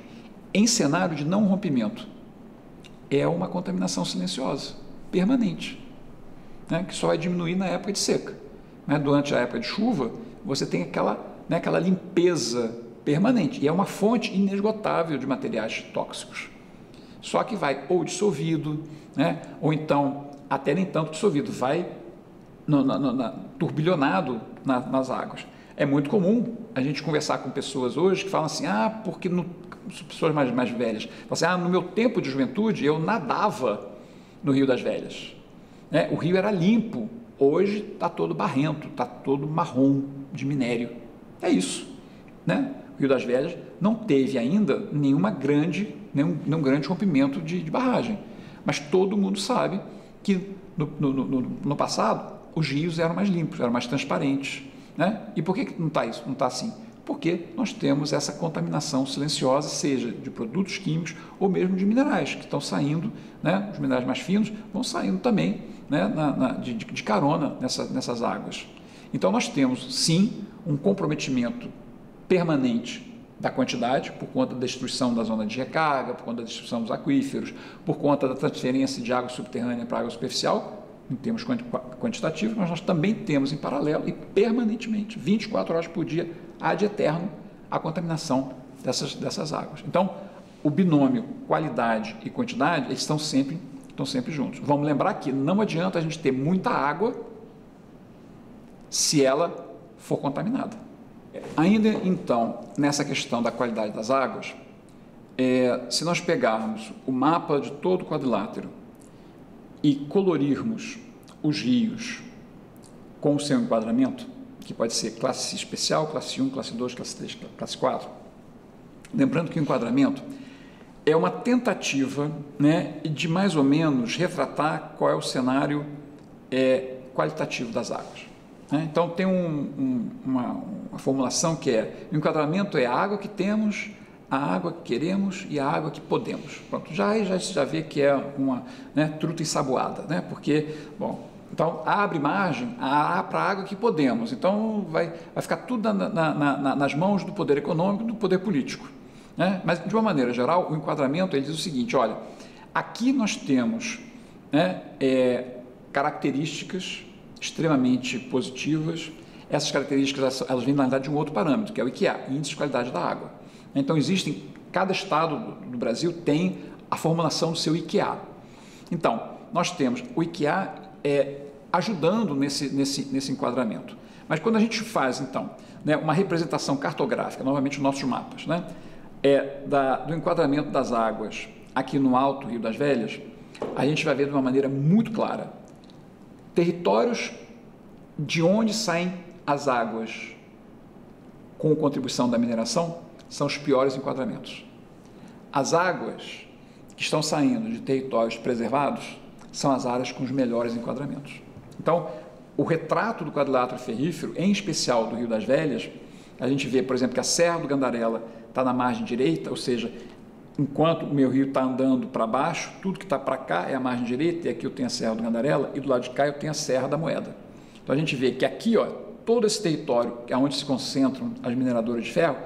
em cenário de não rompimento? É uma contaminação silenciosa, permanente, né, que só vai diminuir na época de seca. Né? Durante a época de chuva, você tem aquela limpeza permanente, e é uma fonte inesgotável de materiais tóxicos. Só que vai ou dissolvido, né, ou então até nem tanto dissolvido, vai turbilhonado nas águas. É muito comum a gente conversar com pessoas hoje que falam assim, porque pessoas mais velhas, falam assim, no meu tempo de juventude eu nadava no Rio das Velhas. Né? O rio era limpo, hoje está todo barrento, está todo marrom de minério. É isso, né? O Rio das Velhas não teve ainda nenhum grande rompimento de barragem, mas todo mundo sabe que no passado os rios eram mais limpos, eram mais transparentes, né? E por que não está isso? Não está assim? Porque nós temos essa contaminação silenciosa, seja de produtos químicos ou mesmo de minerais que estão saindo, né? Os minerais mais finos vão saindo também, né? de carona nessas águas. Então nós temos sim um comprometimento permanente da quantidade, por conta da destruição da zona de recarga, por conta da destruição dos aquíferos, por conta da transferência de água subterrânea para água superficial, em termos quantitativos, mas nós também temos em paralelo e permanentemente, 24 horas por dia, ad eterno, a contaminação dessas águas. Então, o binômio qualidade e quantidade, eles estão sempre juntos. Vamos lembrar que não adianta a gente ter muita água se ela for contaminada. Ainda então, nessa questão da qualidade das águas, se nós pegarmos o mapa de todo o quadrilátero e colorirmos os rios com o seu enquadramento, que pode ser classe especial, classe 1, classe 2, classe 3, classe 4, lembrando que o enquadramento é uma tentativa, né, de mais ou menos retratar qual é o cenário qualitativo das águas. Então, tem uma formulação que o enquadramento é a água que temos, a água que queremos e a água que podemos. Pronto, já vê que é uma truta ensaboada, né? Porque, bom, Então, abre margem para a água que podemos. Então, vai ficar tudo nas mãos do poder econômico, do poder político. Né? Mas, de uma maneira geral, o enquadramento ele diz o seguinte, olha, aqui nós temos, né, características extremamente positivas. Essas características elas vêm, na verdade, de um outro parâmetro, que é o IQA, Índice de Qualidade da Água. Então, cada estado do Brasil tem a formulação do seu IQA. Então, nós temos o IQA ajudando nesse enquadramento. Mas quando a gente faz, então, né, uma representação cartográfica, novamente os nossos mapas, né, do enquadramento das águas aqui no Alto Rio das Velhas, a gente vai ver de uma maneira muito clara territórios de onde saem as águas com contribuição da mineração são os piores enquadramentos. As águas que estão saindo de territórios preservados são as áreas com os melhores enquadramentos. Então, o retrato do quadrilátero ferrífero, em especial do Rio das Velhas, a gente vê, por exemplo, que a Serra do Gandarela está na margem direita, ou seja, enquanto o meu rio está andando para baixo, tudo que está para cá é a margem direita, e aqui eu tenho a Serra do Gandarela, e do lado de cá eu tenho a Serra da Moeda. Então, a gente vê que aqui, ó, todo esse território, que é onde se concentram as mineradoras de ferro,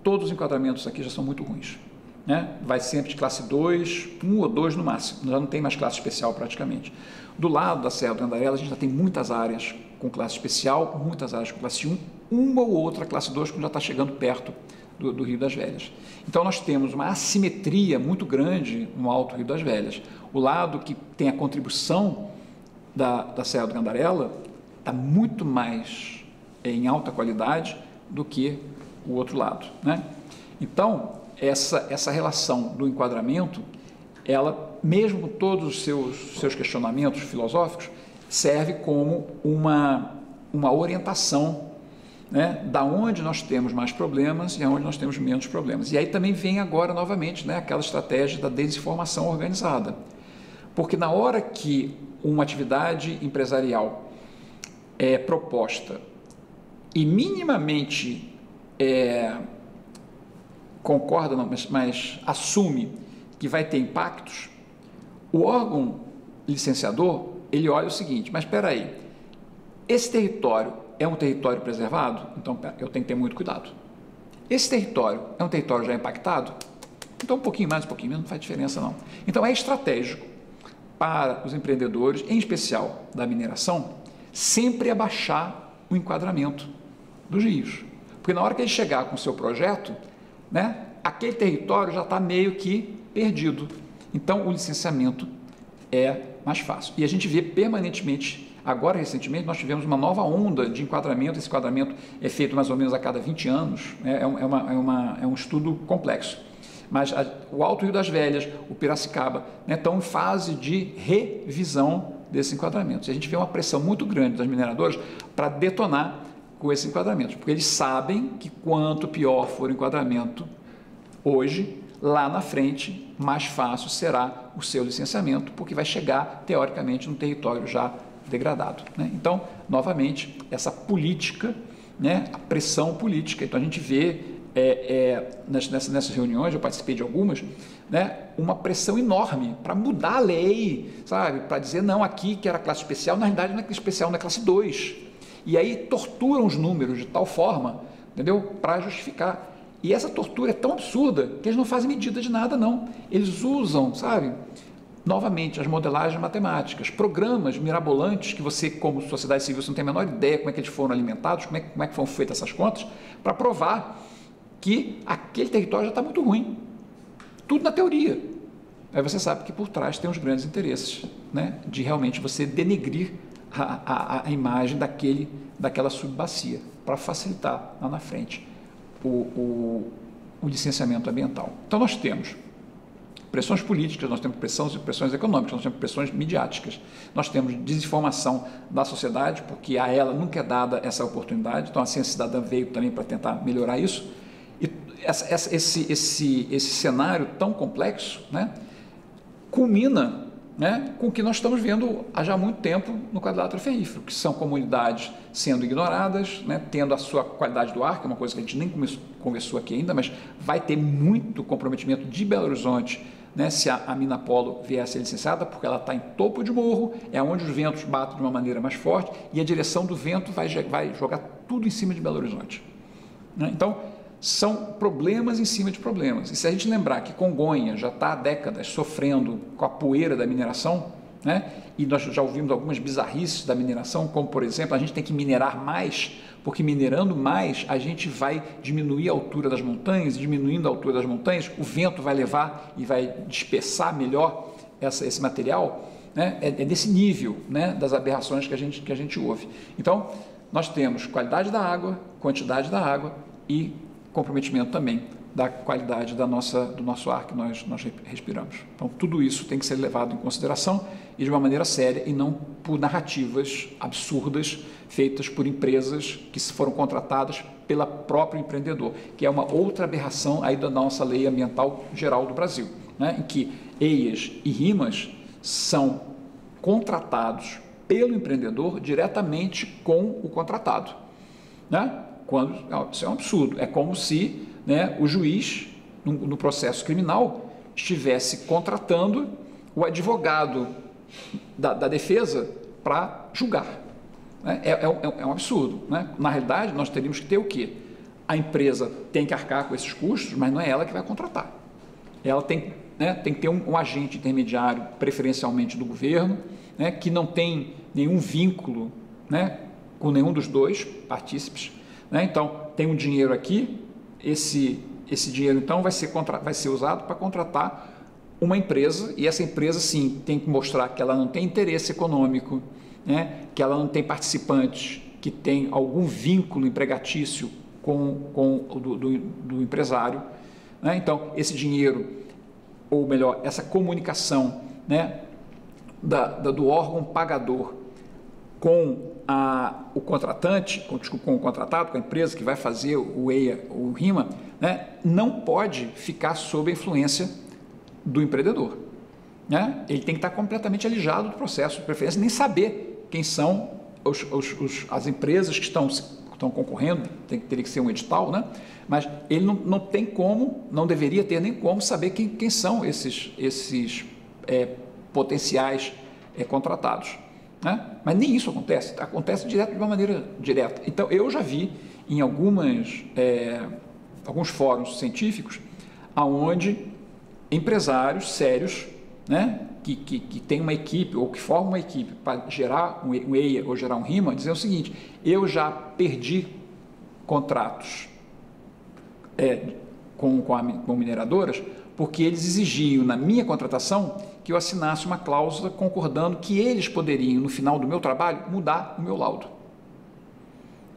todos os enquadramentos aqui já são muito ruins. Né? Vai sempre de classe 2, 1 ou 2 no máximo, já não tem mais classe especial praticamente. Do lado da Serra do Gandarela, a gente já tem muitas áreas com classe especial, muitas áreas com classe 1, uma ou outra classe 2, quando já está chegando perto do Rio das Velhas. Então, nós temos uma assimetria muito grande no Alto Rio das Velhas. O lado que tem a contribuição da Serra do Gandarela está muito mais em alta qualidade do que o outro lado. Né? Então, essa relação do enquadramento, ela, mesmo com todos os seus questionamentos filosóficos, serve como uma orientação, né, da onde nós temos mais problemas e aonde nós temos menos problemas. E aí também vem agora, novamente, né, aquela estratégia da desinformação organizada. Porque na hora que uma atividade empresarial é proposta e minimamente concorda, não, mas assume que vai ter impactos, o órgão licenciador, ele olha o seguinte, mas espera aí, esse território é um território preservado? Então eu tenho que ter muito cuidado. Esse território é um território já impactado? Então um pouquinho mais, um pouquinho menos, não faz diferença não. Então é estratégico para os empreendedores, em especial da mineração, sempre abaixar o enquadramento dos rios. Porque na hora que ele chegar com o seu projeto, né, aquele território já está meio que perdido. Então, o licenciamento é mais fácil. E a gente vê permanentemente, agora recentemente, nós tivemos uma nova onda de enquadramento. Esse enquadramento é feito mais ou menos a cada 20 anos, né? É um estudo complexo. Mas o Alto Rio das Velhas, o Piracicaba, né, estão em fase de revisão desses enquadramentos. E a gente vê uma pressão muito grande das mineradoras para detonar com esses enquadramentos, porque eles sabem que quanto pior for o enquadramento hoje, lá na frente, mais fácil será o seu licenciamento, porque vai chegar, teoricamente, num território já degradado. Né? Então, novamente, essa política, né, a pressão política. Então, a gente vê nessas reuniões, eu participei de algumas, né, uma pressão enorme para mudar a lei, sabe? Para dizer, não, aqui que era classe especial, na realidade não é classe especial, não é classe 2. E aí torturam os números de tal forma, entendeu? Para justificar. E essa tortura é tão absurda que eles não fazem medida de nada, não. Eles usam, sabe, novamente, as modelagens matemáticas, programas mirabolantes que você, como sociedade civil, você não tem a menor ideia como é que eles foram alimentados, como é que foram feitas essas contas, para provar que aquele território já está muito ruim. Tudo na teoria. Aí você sabe que por trás tem os grandes interesses, né, de realmente você denegrir a imagem daquela subbacia, para facilitar lá na frente o licenciamento ambiental. Então nós temos pressões políticas, nós temos pressões econômicas, nós temos pressões midiáticas, nós temos desinformação da sociedade, porque a ela nunca é dada essa oportunidade, então a ciência cidadã veio também para tentar melhorar isso, e esse cenário tão complexo, né, culmina, né, com o que nós estamos vendo há já muito tempo no quadrilátero ferrífero, que são comunidades sendo ignoradas, né, tendo a sua qualidade do ar, que é uma coisa que a gente nem conversou aqui ainda, mas vai ter muito comprometimento de Belo Horizonte né, se a mina Polo vier a ser licenciada, porque ela está em topo de morro, é onde os ventos batem de uma maneira mais forte e a direção do vento vai jogar tudo em cima de Belo Horizonte. Né? Então, são problemas em cima de problemas. E se a gente lembrar que Congonha já está há décadas sofrendo com a poeira da mineração, né? E nós já ouvimos algumas bizarrices da mineração, como, por exemplo, a gente tem que minerar mais, porque minerando mais a gente vai diminuir a altura das montanhas, e diminuindo a altura das montanhas, o vento vai levar e vai dispersar melhor esse material, né? É desse nível, né, das aberrações que a gente ouve. Então, nós temos qualidade da água, quantidade da água e comprometimento também da qualidade do nosso ar que nós respiramos. Então, tudo isso tem que ser levado em consideração e de uma maneira séria e não por narrativas absurdas feitas por empresas que foram contratadas pelo próprio empreendedor, que é uma outra aberração aí da nossa lei ambiental geral do Brasil, né, em que EIAs e RIMAs são contratados pelo empreendedor diretamente com o contratado, né? Isso é um absurdo. É como se, né, o juiz, no processo criminal, estivesse contratando o advogado da defesa para julgar. Né? É um absurdo. Né? Na realidade, nós teríamos que ter o quê? A empresa tem que arcar com esses custos, mas não é ela que vai contratar. Ela tem, né, tem que ter um agente intermediário, preferencialmente do governo, né, que não tem nenhum vínculo, né, com nenhum dos dois partícipes. Né? Então, tem um dinheiro aqui, esse dinheiro então vai ser usado para contratar uma empresa, e essa empresa sim tem que mostrar que ela não tem interesse econômico, né? Que ela não tem participantes que tem algum vínculo empregatício com do empresário. Né? Então, esse dinheiro, ou melhor, essa comunicação, né, do órgão pagador com o contratante, com o contratado, com a empresa que vai fazer o EIA ou o RIMA, né, não pode ficar sob a influência do empreendedor. Né? Ele tem que estar completamente alijado do processo, de preferência, nem saber quem são as empresas que estão concorrendo, teria que ser um edital, né? Mas ele não tem como, não deveria ter nem como saber quem são esses potenciais contratados. Né? Mas nem isso acontece direto, de uma maneira direta. Então, eu já vi em alguns fóruns científicos onde empresários sérios, né, que têm uma equipe ou que formam uma equipe para gerar um EIA ou gerar um RIMA, dizem o seguinte: eu já perdi contratos com mineradoras porque eles exigiam na minha contratação que eu assinasse uma cláusula concordando que eles poderiam, no final do meu trabalho, mudar o meu laudo.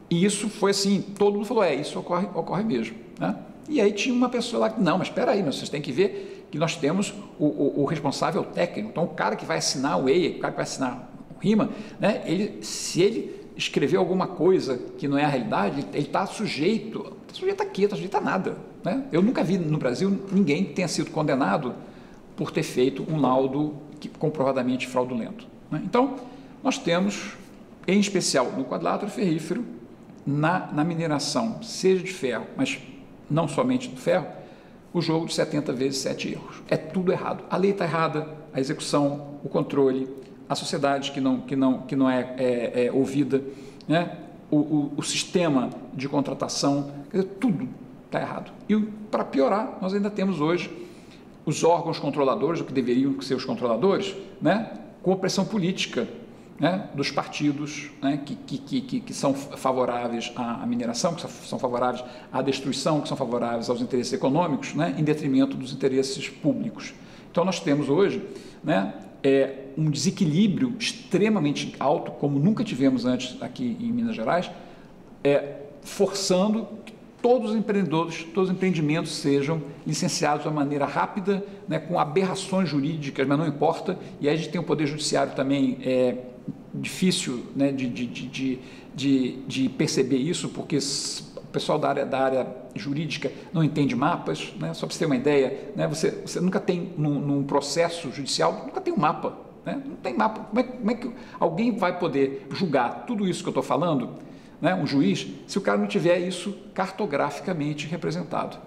E isso foi assim, todo mundo falou, isso ocorre mesmo. Né? E aí tinha uma pessoa lá que, não, mas espera aí, vocês têm que ver que nós temos o responsável técnico, então o cara que vai assinar o EIA, o cara que vai assinar o RIMA, né, se ele escrever alguma coisa que não é a realidade, ele está sujeito aqui, está sujeito a nada. Né? Eu nunca vi no Brasil ninguém que tenha sido condenado por ter feito um laudo comprovadamente fraudulento. Né? Então, nós temos, em especial no quadrilátero ferrífero, na mineração, seja de ferro, mas não somente do ferro, o jogo de 70 vezes 7 erros. É tudo errado. A lei está errada, a execução, o controle, a sociedade que não é ouvida, né? O sistema de contratação, quer dizer, tudo está errado. E para piorar, nós ainda temos hoje os órgãos controladores, o que deveriam ser os controladores, né? Com a pressão política, né, dos partidos, né, que são favoráveis à mineração, que são favoráveis à destruição, que são favoráveis aos interesses econômicos, né, em detrimento dos interesses públicos. Então, nós temos hoje, né, um desequilíbrio extremamente alto, como nunca tivemos antes aqui em Minas Gerais, forçando que todos os empreendedores, todos os empreendimentos sejam licenciados de uma maneira rápida, né, com aberrações jurídicas, mas não importa. E aí a gente tem o Poder Judiciário também difícil, né, de perceber isso, porque o pessoal da área jurídica não entende mapas, né? Só para você ter uma ideia, né, você nunca tem, num processo judicial, nunca tem um mapa. Né? Não tem mapa. Como é que alguém vai poder julgar tudo isso que eu estou falando, né, um juiz, se o cara não tiver isso cartograficamente representado?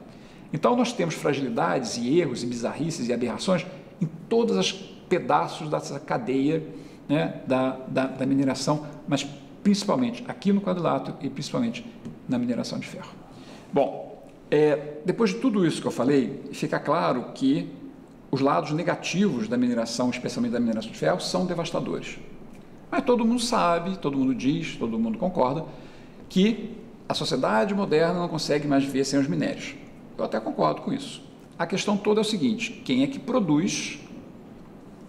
Então, nós temos fragilidades e erros e bizarrices e aberrações em todos os pedaços dessa cadeia, né, da mineração, mas principalmente aqui no quadrilátero e principalmente na mineração de ferro. Bom, depois de tudo isso que eu falei, fica claro que os lados negativos da mineração, especialmente da mineração de ferro, são devastadores. Mas todo mundo sabe, todo mundo diz, todo mundo concorda que a sociedade moderna não consegue mais viver sem os minérios. Eu até concordo com isso. A questão toda é o seguinte: quem é que produz,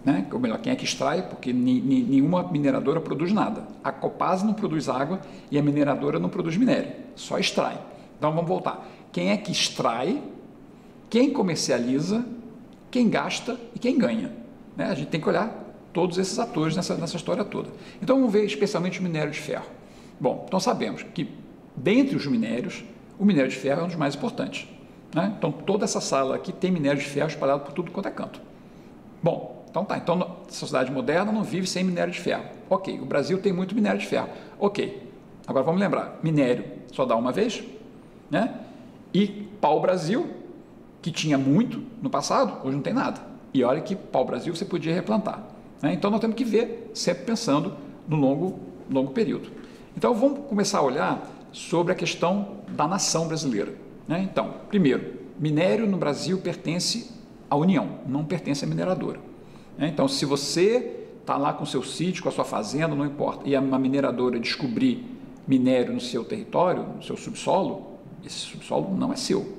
né? Ou melhor, quem é que extrai, porque nenhuma mineradora produz nada. A Copasa não produz água e a mineradora não produz minério, só extrai. Então vamos voltar. Quem é que extrai, quem comercializa, quem gasta e quem ganha, né? A gente tem que olhar todos esses atores nessa história toda. Então vamos ver especialmente o minério de ferro. Bom, então sabemos que dentre os minérios, o minério de ferro é um dos mais importantes, né? Então toda essa sala aqui tem minério de ferro espalhado por tudo quanto é canto. Bom, então tá, então a sociedade moderna não vive sem minério de ferro. Ok, o Brasil tem muito minério de ferro. Ok, agora vamos lembrar, minério só dá uma vez, né? E pau-brasil, que tinha muito no passado, hoje não tem nada. E olha que pau-brasil você podia replantar, né? Então nós temos que ver, sempre pensando no longo período. Então vamos começar a olhar sobre a questão da nação brasileira, né? Então, primeiro, minério no Brasil pertence à União, não pertence à mineradora, né? Então, se você está lá com o seu sítio, com a sua fazenda, não importa, e uma mineradora descobrir minério no seu território, no seu subsolo, esse subsolo não é seu.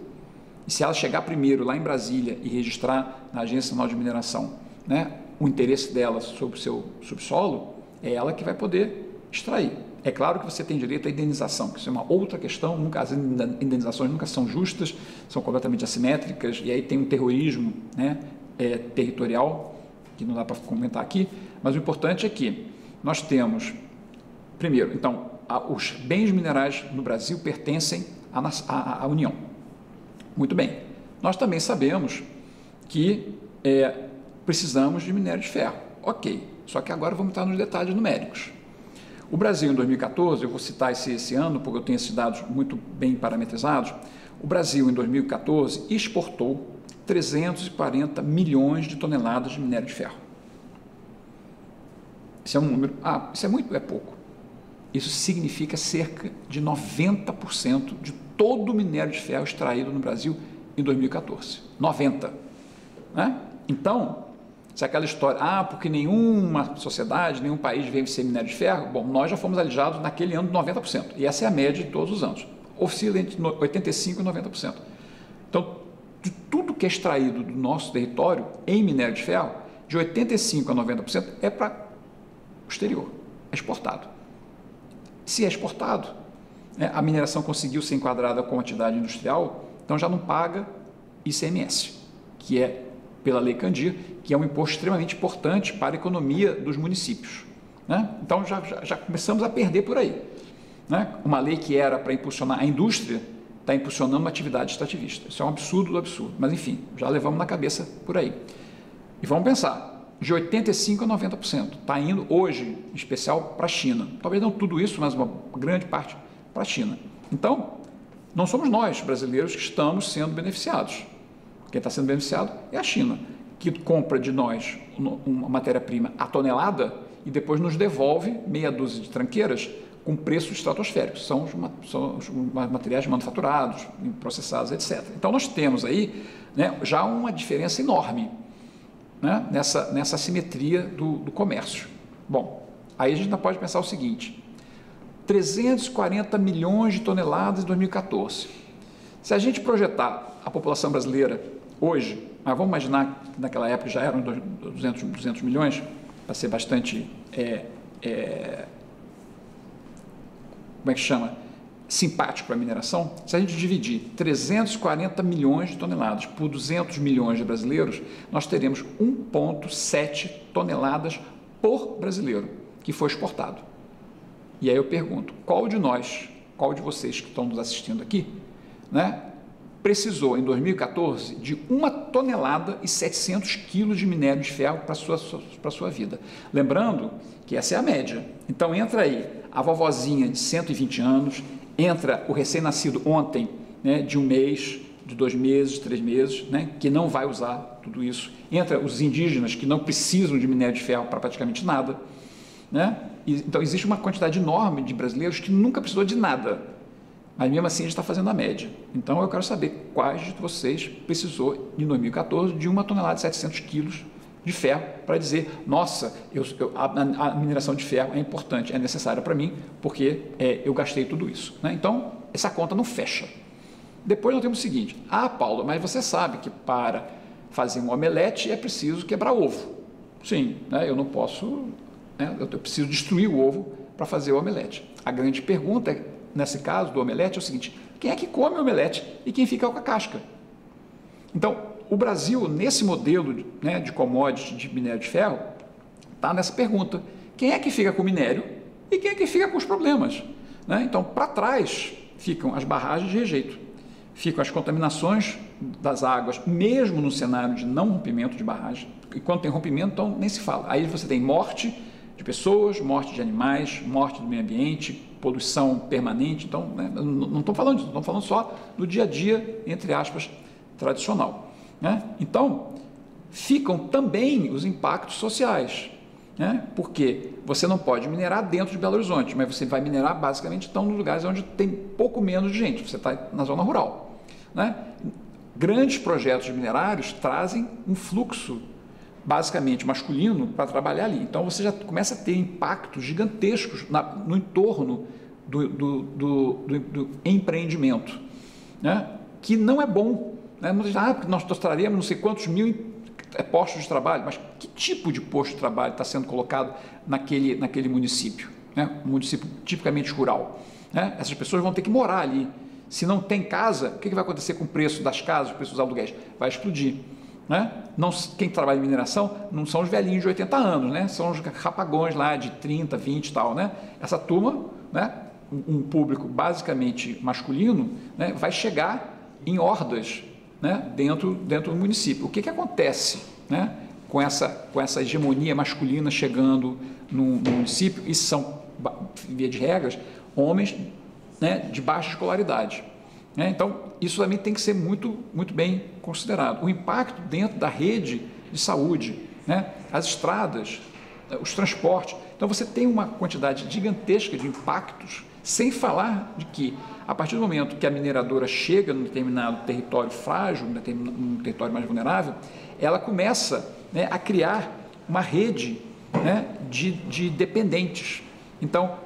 E se ela chegar primeiro lá em Brasília e registrar na Agência Nacional de Mineração, né, o interesse dela sobre o seu subsolo, é ela que vai poder extrair. É claro que você tem direito à indenização, que isso é uma outra questão, as indenizações nunca são justas, são completamente assimétricas, e aí tem um terrorismo, né, territorial, que não dá para comentar aqui, mas o importante é que nós temos, primeiro, então, os bens minerais no Brasil pertencem à União. Muito bem. Nós também sabemos que precisamos de minério de ferro. Ok, só que agora vamos entrar nos detalhes numéricos. O Brasil, em 2014, eu vou citar esse ano, porque eu tenho esses dados muito bem parametrizados, o Brasil, em 2014, exportou 340 milhões de toneladas de minério de ferro. Isso é um número... isso é muito? É pouco. Isso significa cerca de 90% de todo o minério de ferro extraído no Brasil em 2014. 90%. Né? Então, se aquela história, porque nenhuma sociedade, nenhum país veio ser minério de ferro, bom, nós já fomos alijados naquele ano de 90%. E essa é a média de todos os anos. Oscila entre 85% e 90%. Então, de tudo que é extraído do nosso território em minério de ferro, de 85% a 90% é para o exterior, é exportado. Se é exportado, né, a mineração conseguiu ser enquadrada com atividade industrial, então já não paga ICMS, que é pela Lei Candir, que é um imposto extremamente importante para a economia dos municípios, né? Então já começamos a perder por aí, né? Uma lei que era para impulsionar a indústria está impulsionando uma atividade extrativista. Isso é um absurdo do absurdo, mas enfim, já levamos na cabeça por aí. E vamos pensar, de 85% a 90%, está indo hoje, em especial, para a China. Talvez não tudo isso, mas uma grande parte para a China. Então, não somos nós, brasileiros, que estamos sendo beneficiados. Quem está sendo beneficiado é a China, que compra de nós uma matéria-prima a tonelada e depois nos devolve meia dúzia de tranqueiras com preços estratosféricos. São os materiais manufaturados, processados, etc. Então, nós temos aí, né, já uma diferença enorme, né, nessa assimetria do comércio. Bom, aí a gente ainda pode pensar o seguinte: 340 milhões de toneladas em 2014. Se a gente projetar a população brasileira hoje, mas vamos imaginar que naquela época já eram 200 milhões, para ser bastante, como é que chama? Simpático para a mineração, se a gente dividir 340 milhões de toneladas por 200 milhões de brasileiros, nós teremos 1,7 toneladas por brasileiro que foi exportado. E aí eu pergunto, qual de nós, qual de vocês que estão nos assistindo aqui, né, precisou em 2014 de 1,7 toneladas de minério de ferro para a sua vida? Lembrando que essa é a média. Então entra aí a vovozinha de 120 anos, entra o recém-nascido ontem, né, de 1 mês, de 2 meses, 3 meses, né, que não vai usar tudo isso. Entra os indígenas, que não precisam de minério de ferro para praticamente nada, né? Então, existe uma quantidade enorme de brasileiros que nunca precisou de nada, mas mesmo assim a gente está fazendo a média. Então, eu quero saber quais de vocês precisou, em 2014, de 1 tonelada e 700 quilos de ferro para dizer, nossa, a mineração de ferro é importante, é necessária para mim, porque eu gastei tudo isso, né? Então, essa conta não fecha. Depois nós temos o seguinte, Paulo, mas você sabe que para fazer um omelete é preciso quebrar ovo. Sim, né? Eu não posso, né? Eu preciso destruir o ovo para fazer o omelete. A grande pergunta, nesse caso do omelete, é o seguinte, quem é que come o omelete e quem fica com a casca? Então, o Brasil, nesse modelo, né, de commodity de minério de ferro, está nessa pergunta, quem é que fica com o minério e quem é que fica com os problemas? Né? Então, para trás ficam as barragens de rejeito, ficam as contaminações das águas, mesmo no cenário de não rompimento de barragem, e quando tem rompimento, então nem se fala. Aí você tem morte de pessoas, morte de animais, morte do meio ambiente, poluição permanente. Então, né, não estou falando disso, estou falando só do dia a dia, entre aspas, tradicional. Né? Então, ficam também os impactos sociais, né? Porque você não pode minerar dentro de Belo Horizonte, mas você vai minerar basicamente então, nos lugares onde tem pouco menos de gente, você está na zona rural. Né? Grandes projetos minerários trazem um fluxo basicamente masculino para trabalhar ali. Então, você já começa a ter impactos gigantescos no entorno do empreendimento, né? Que não é bom. Né? Porque nós traremos não sei quantos mil postos de trabalho, mas que tipo de posto de trabalho está sendo colocado naquele município? Né? Um município tipicamente rural. Né? Essas pessoas vão ter que morar ali. Se não tem casa, o que vai acontecer com o preço das casas, o preço dos aluguéis? Vai explodir. Né? Não, quem trabalha em mineração não são os velhinhos de 80 anos, né? São os rapagões lá de 30, 20 e tal. Né? Essa turma, né? Um público basicamente masculino, né? Vai chegar em hordas, né? dentro do município. O que acontece, né? com essa hegemonia masculina chegando no município? E são, via de regras, homens, né? de baixa escolaridade. Né? Então, isso também tem que ser muito, muito bem considerado. O impacto dentro da rede de saúde, né? As estradas, os transportes. Então, você tem uma quantidade gigantesca de impactos, sem falar de que, a partir do momento que a mineradora chega num determinado território frágil, num território mais vulnerável, ela começa, né, a criar uma rede, né, de dependentes. Então,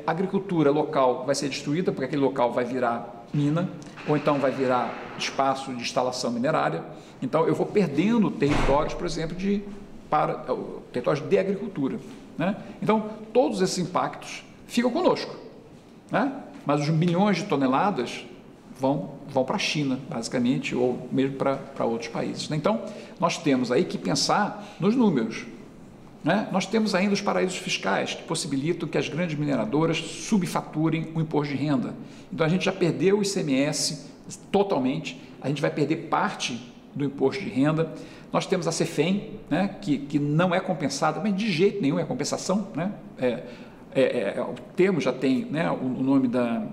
a agricultura local vai ser destruída, porque aquele local vai virar mina, ou então vai virar espaço de instalação minerária. Então, eu vou perdendo territórios, por exemplo, territórios de agricultura. Né? Então, todos esses impactos ficam conosco. Né? Mas os milhões de toneladas vão para a China, basicamente, ou mesmo para outros países. Né? Então, nós temos aí que pensar nos números. Né? Nós temos ainda os paraísos fiscais, que possibilitam que as grandes mineradoras subfaturem o imposto de renda. Então, a gente já perdeu o ICMS totalmente, a gente vai perder parte do imposto de renda. Nós temos a CEFEM, né? que não é compensada, mas de jeito nenhum é compensação. Né? O termo já tem, né, o nome da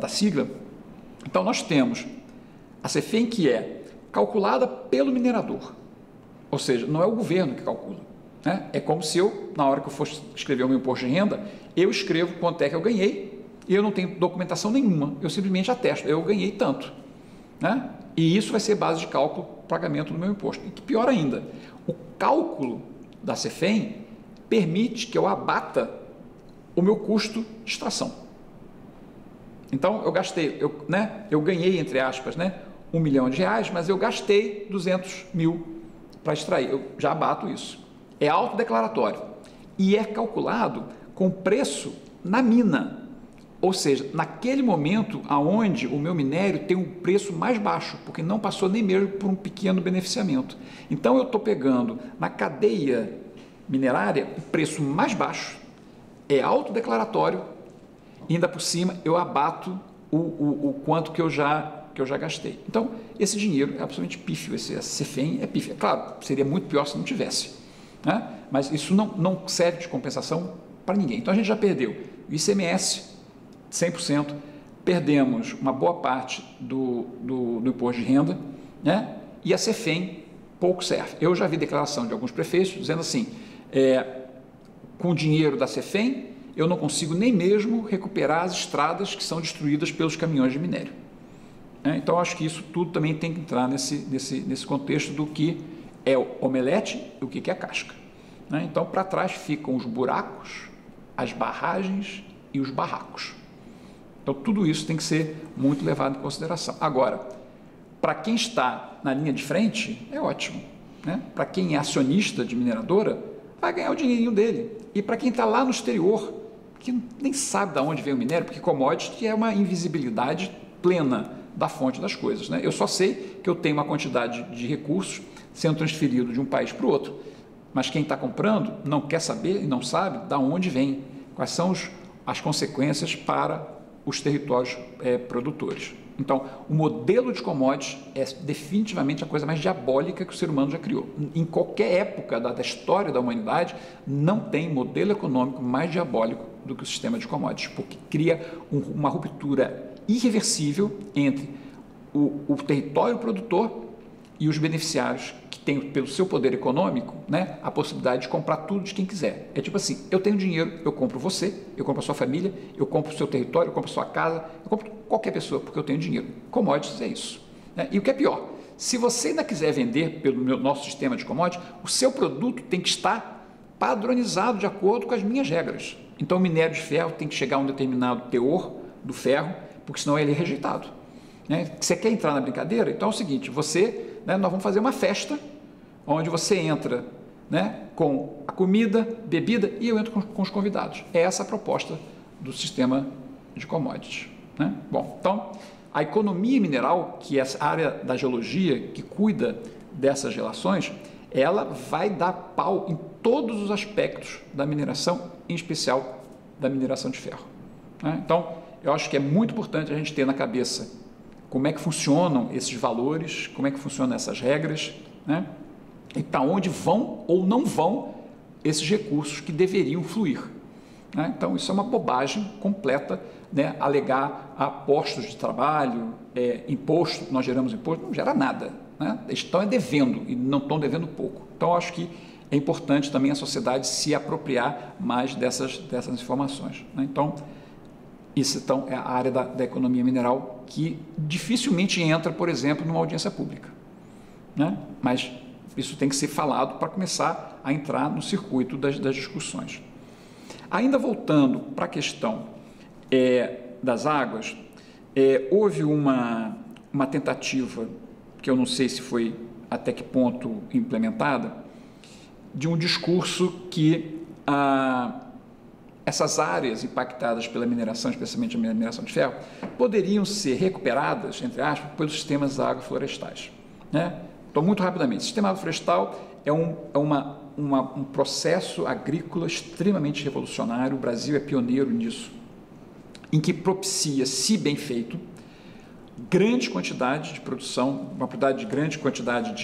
sigla. Então, nós temos a CEFEM, que é calculada pelo minerador. Ou seja, não é o governo que calcula. Né? É como se eu, na hora que eu for escrever o meu imposto de renda, eu escrevo quanto é que eu ganhei e eu não tenho documentação nenhuma. Eu simplesmente atesto, eu ganhei tanto. Né? E isso vai ser base de cálculo, pagamento do meu imposto. E que pior ainda, o cálculo da CEFEM permite que eu abata o meu custo de extração. Então, eu ganhei, entre aspas, né, R$1 milhão, mas eu gastei 200 mil para extrair, eu já abato isso. É autodeclaratório e é calculado com preço na mina, ou seja, naquele momento aonde o meu minério tem um preço mais baixo, porque não passou nem mesmo por um pequeno beneficiamento. Então, eu estou pegando na cadeia minerária o preço mais baixo, é autodeclaratório, e ainda por cima eu abato o quanto que eu já gastei. Então, esse dinheiro é absolutamente pífio, esse CEFEM é pífio. Claro, seria muito pior se não tivesse, né? Mas isso não serve de compensação para ninguém. Então, a gente já perdeu o ICMS, 100%, perdemos uma boa parte do imposto de renda, né? E a CEFEM pouco serve. Eu já vi declaração de alguns prefeitos dizendo assim, com o dinheiro da CEFEM, eu não consigo nem mesmo recuperar as estradas que são destruídas pelos caminhões de minério. Então, acho que isso tudo também tem que entrar nesse contexto do que é o omelete e o que é a casca. Então, para trás ficam os buracos, as barragens e os barracos. Então, tudo isso tem que ser muito levado em consideração. Agora, para quem está na linha de frente, é ótimo. Para quem é acionista de mineradora, vai ganhar o dinheirinho dele. E para quem está lá no exterior, que nem sabe de onde vem o minério, porque commodity é uma invisibilidade plena da fonte das coisas. Eu só sei que eu tenho uma quantidade de recursos sendo transferido de um país para o outro, mas quem está comprando não quer saber e não sabe de onde vem, quais são as consequências para os territórios produtores. Então, o modelo de commodities é definitivamente a coisa mais diabólica que o ser humano já criou. Em qualquer época da história da humanidade, não tem modelo econômico mais diabólico do que o sistema de commodities, porque cria uma ruptura irreversível entre o território produtor e os beneficiários que têm, pelo seu poder econômico, a possibilidade de comprar tudo de quem quiser. É tipo assim, eu tenho dinheiro, eu compro você, eu compro a sua família, eu compro o seu território, eu compro a sua casa, eu compro qualquer pessoa, porque eu tenho dinheiro. Commodities é isso. E o que é pior, se você ainda quiser vender pelo nosso sistema de commodities, o seu produto tem que estar padronizado de acordo com as minhas regras. Então, o minério de ferro tem que chegar a um determinado teor do ferro, porque senão ele é rejeitado. Você quer entrar na brincadeira? Então é o seguinte, nós vamos fazer uma festa, onde você entra com a comida, bebida, e eu entro com os convidados. É essa a proposta do sistema de commodities. Bom, então, a economia mineral, que é a área da geologia que cuida dessas relações, ela vai dar pau em todos os aspectos da mineração, em especial da mineração de ferro. Então, eu acho que é muito importante a gente ter na cabeça como é que funcionam esses valores, como é que funcionam essas regras, e para onde vão ou não vão esses recursos que deveriam fluir. Então, isso é uma bobagem completa, alegar a postos de trabalho, imposto, nós geramos imposto, não gera nada. Eles estão devendo e não estão devendo pouco. Então, eu acho que é importante também a sociedade se apropriar mais dessas informações. Então, isso então é a área da economia mineral que dificilmente entra, por exemplo, numa audiência pública. Mas isso tem que ser falado para começar a entrar no circuito das discussões. Ainda voltando para a questão das águas, houve uma tentativa, que eu não sei se foi até que ponto implementada, de um discurso que essas áreas impactadas pela mineração, especialmente a mineração de ferro, poderiam ser recuperadas, entre aspas, pelos sistemas agroflorestais. Então, muito rapidamente, o sistema agroflorestal é um processo agrícola extremamente revolucionário, o Brasil é pioneiro nisso, em que propicia, se bem feito, grande quantidade de produção, uma produção de grande quantidade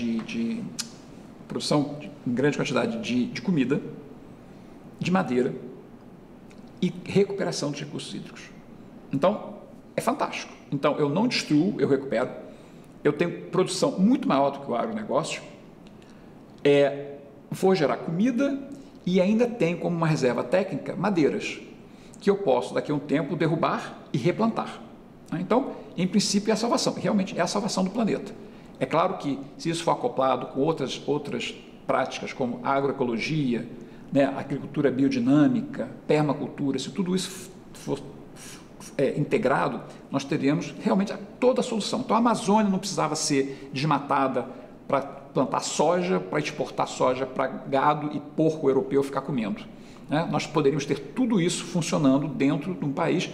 de comida, de madeira, e recuperação dos recursos hídricos. Então, é fantástico. Então, eu não destruo, eu recupero, eu tenho produção muito maior do que o agronegócio, vou gerar comida e ainda tenho como uma reserva técnica madeiras, que eu posso, daqui a um tempo, derrubar e replantar. Então, em princípio, é a salvação, realmente é a salvação do planeta. É claro que, se isso for acoplado com outras práticas, como agroecologia, agricultura biodinâmica, permacultura, se tudo isso for integrado, nós teríamos realmente toda a solução. Então, a Amazônia não precisava ser desmatada para plantar soja, para exportar soja para gado e porco europeu ficar comendo. Nós poderíamos ter tudo isso funcionando dentro de um país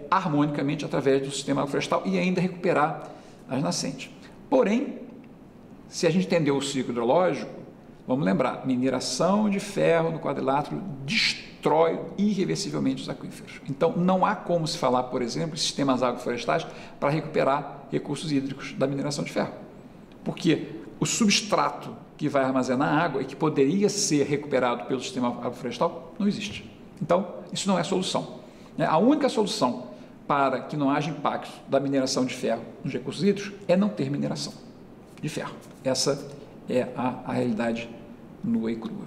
harmonicamente através do sistema agroflorestal e ainda recuperar as nascentes. Porém, se a gente entender o ciclo hidrológico, vamos lembrar, mineração de ferro no quadrilátero destrói irreversivelmente os aquíferos. Então, não há como se falar, por exemplo, em sistemas agroflorestais para recuperar recursos hídricos da mineração de ferro. Porque o substrato que vai armazenar água e que poderia ser recuperado pelo sistema agroflorestal não existe. Então, isso não é solução. A única solução para que não haja impacto da mineração de ferro nos recursos hídricos é não ter mineração de ferro. Essa é a realidade nua e crua.